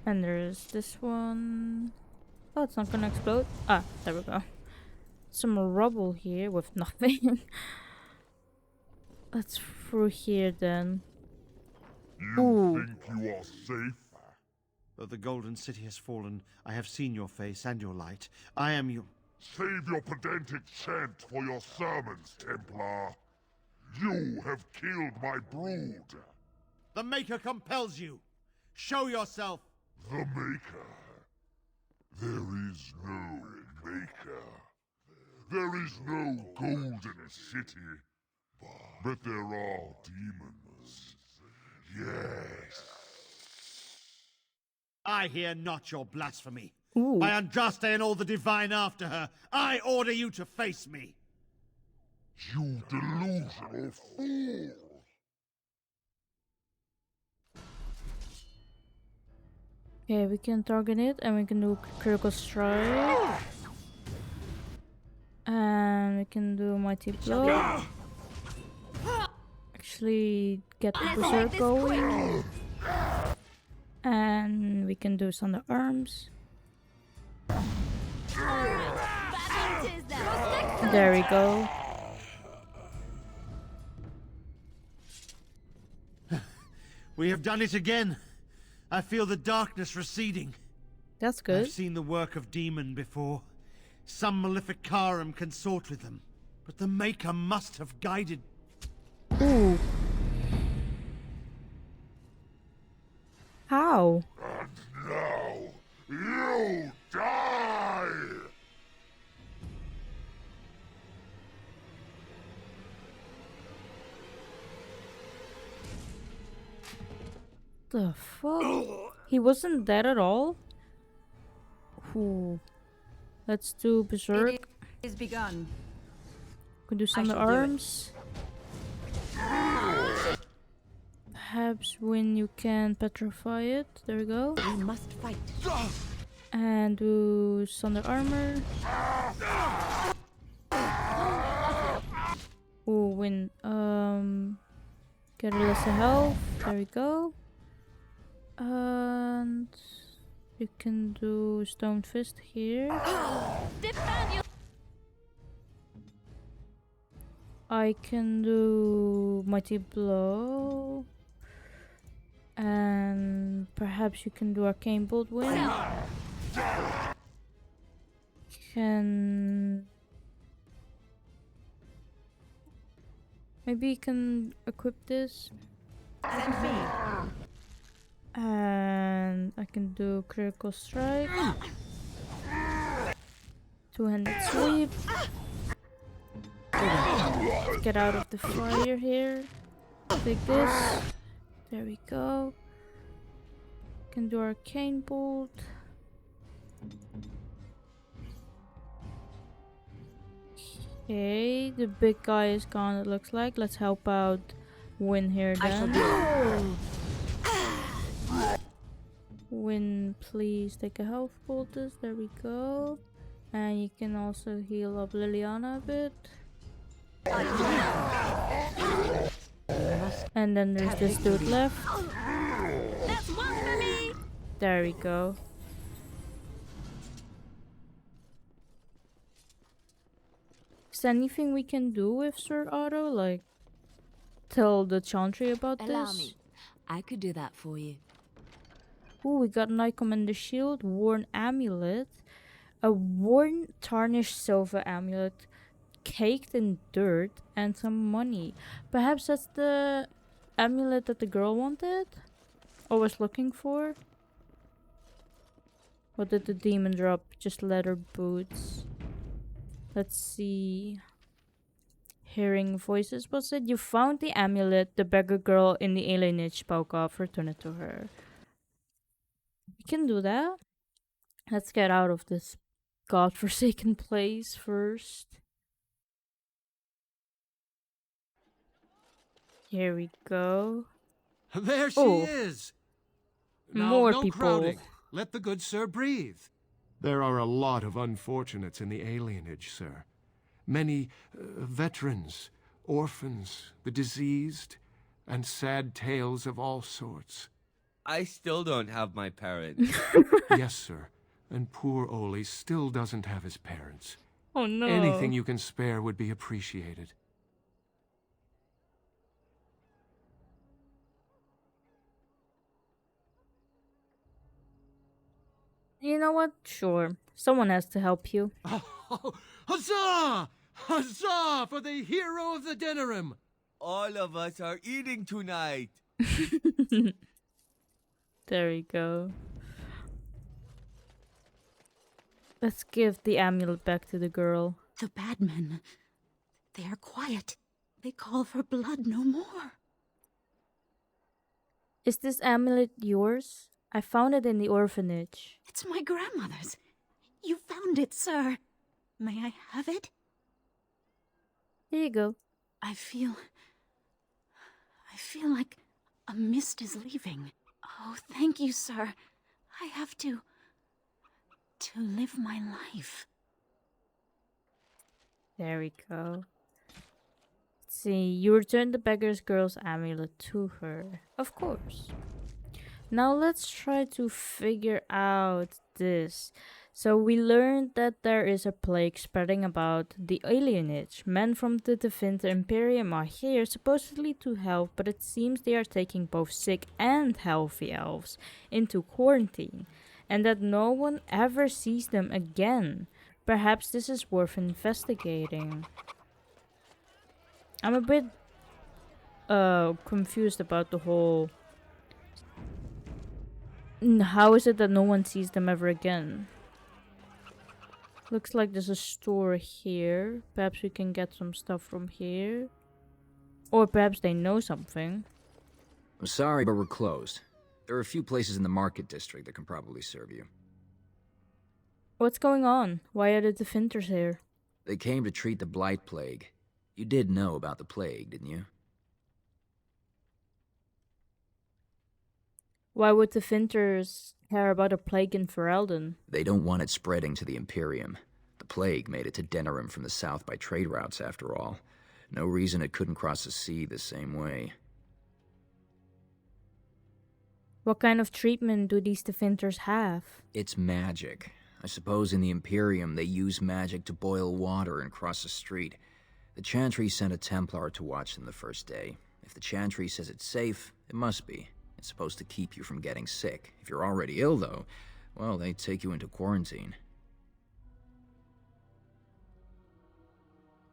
And there's this one. Oh, it's not gonna explode. Ah, there we go. Some rubble here with nothing. Let's through here then. You think you are safe? Though the Golden City has fallen, I have seen your face and your light. I am you. Save your pedantic chant for your sermons, Templar. You have killed my brood. The Maker compels you. Show yourself. The Maker? There is no Maker. There is no Golden City. But there are demons. Yes. I hear not your blasphemy. Ooh. By Andraste and all the divine after her, I order you to face me. You delusional fool! Okay, we can target it and we can do Critical Strike. And we can do Mighty Blow. Actually, get the Berserk going. And we can do Thunder Arms. There we go. We have done it again. I feel the darkness receding. That's good. I've seen the work of demon before. Some Maleficarum consort with them. But the Maker must have guided... Ooh. How? And now, you die! the fuck? He wasn't dead at all? Ooh. Let's do Berserk. It is begun. Could do some arms. Perhaps when you can petrify it. There we go. We must fight. And do Sunder Armor. Oh, win. Get a less health. There we go. And you can do Stone Fist here. I can do Mighty Blow. And perhaps you can do Arcane Bolt Wind. Maybe you can equip this. And I can do Critical Strike. Two-handed sweep. Get out of the fire here. Take this. There we go. Can do Arcane Bolt. Okay, the big guy is gone, it looks like. Let's help out Win here then. Win, please take a health poultice. There we go. And you can also heal up Liliana a bit. And then there's this dude left. That's one for me. There we go. Is there anything we can do with Sir Otto? Like, tell the Chantry about Allow this? me. I could do that for you. Ooh, we got Knight Commander Shield, Worn Amulet, a worn tarnished silver amulet, caked in dirt, and some money. Perhaps that's the amulet that the girl wanted? Or was looking for? What did the demon drop? Just leather boots. Let's see. Hearing voices, was it? You found the amulet the beggar girl in the alienage spoke of. Return it to her. We can do that. Let's get out of this godforsaken place first. Here we go. There she is! Now, More no people. crowding. Let the good sir breathe. There are a lot of unfortunates in the alienage, sir. Many veterans, orphans, the diseased, and sad tales of all sorts. I still don't have my parents. Yes, sir. And poor Oli still doesn't have his parents. Oh no. Anything you can spare would be appreciated. You know what? Sure. Someone has to help you. Oh, huzzah! Huzzah for the hero of the Denerim! All of us are eating tonight. There we go. Let's give the amulet back to the girl. The bad men, they are quiet. They call for blood no more. Is this amulet yours? I found it in the orphanage. It's my grandmother's. You found it, sir. May I have it? Here you go. I feel like a mist is leaving. Oh, thank you, sir. I have to live my life. There we go. Let's see, you return the beggar's girl's amulet to her. Of course. Now let's try to figure out this. So we learned that there is a plague spreading about the alienage. Men from the Devinter Imperium are here supposedly to help, but it seems they are taking both sick and healthy elves into quarantine, and that no one ever sees them again. Perhaps this is worth investigating. I'm a bit confused about the whole... How is it that no one sees them ever again? Looks like there's a store here. Perhaps we can get some stuff from here. Or perhaps they know something. I'm sorry, but we're closed. There are a few places in the market district that can probably serve you. What's going on? Why are the Definters here? They came to treat the Blight Plague. You did know about the plague, didn't you? Why would the Definters care about a plague in Ferelden? They don't want it spreading to the Imperium. The plague made it to Denerim from the south by trade routes, after all. No reason it couldn't cross the sea the same way. What kind of treatment do these Definters have? It's magic. I suppose in the Imperium they use magic to boil water and cross the street. The Chantry sent a Templar to watch them the first day. If the Chantry says it's safe, it must be. It's supposed to keep you from getting sick. If you're already ill, though, well, they take you into quarantine.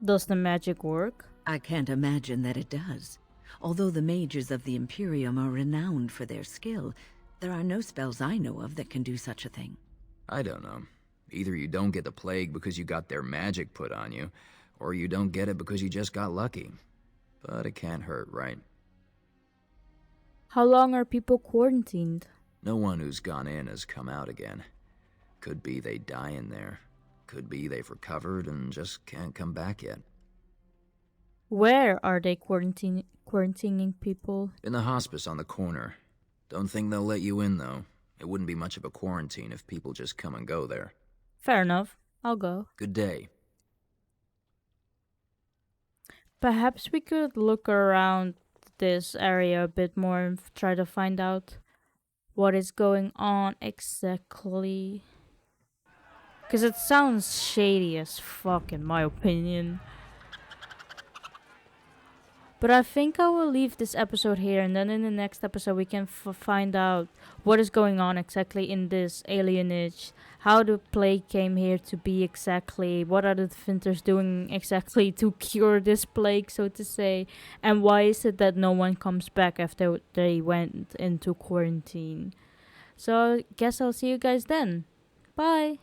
Does the magic work? I can't imagine that it does. Although the mages of the Imperium are renowned for their skill, there are no spells I know of that can do such a thing. I don't know. Either you don't get the plague because you got their magic put on you, or you don't get it because you just got lucky. But it can't hurt, right? How long are people quarantined? No one who's gone in has come out again. Could be they die in there. Could be they've recovered and just can't come back yet. Where are they quarantining people? In the hospice on the corner. Don't think they'll let you in, though. It wouldn't be much of a quarantine if people just come and go there. Fair enough. I'll go. Good day. Perhaps we could look around this area a bit more and try to find out what is going on exactly. Because it sounds shady as fuck in my opinion. But I think I will leave this episode here, and then in the next episode we can find out what is going on exactly in this alienage, how the plague came here to be exactly, what are the Definters doing exactly to cure this plague, so to say, and why is it that no one comes back after they went into quarantine. So I guess I'll see you guys then. Bye!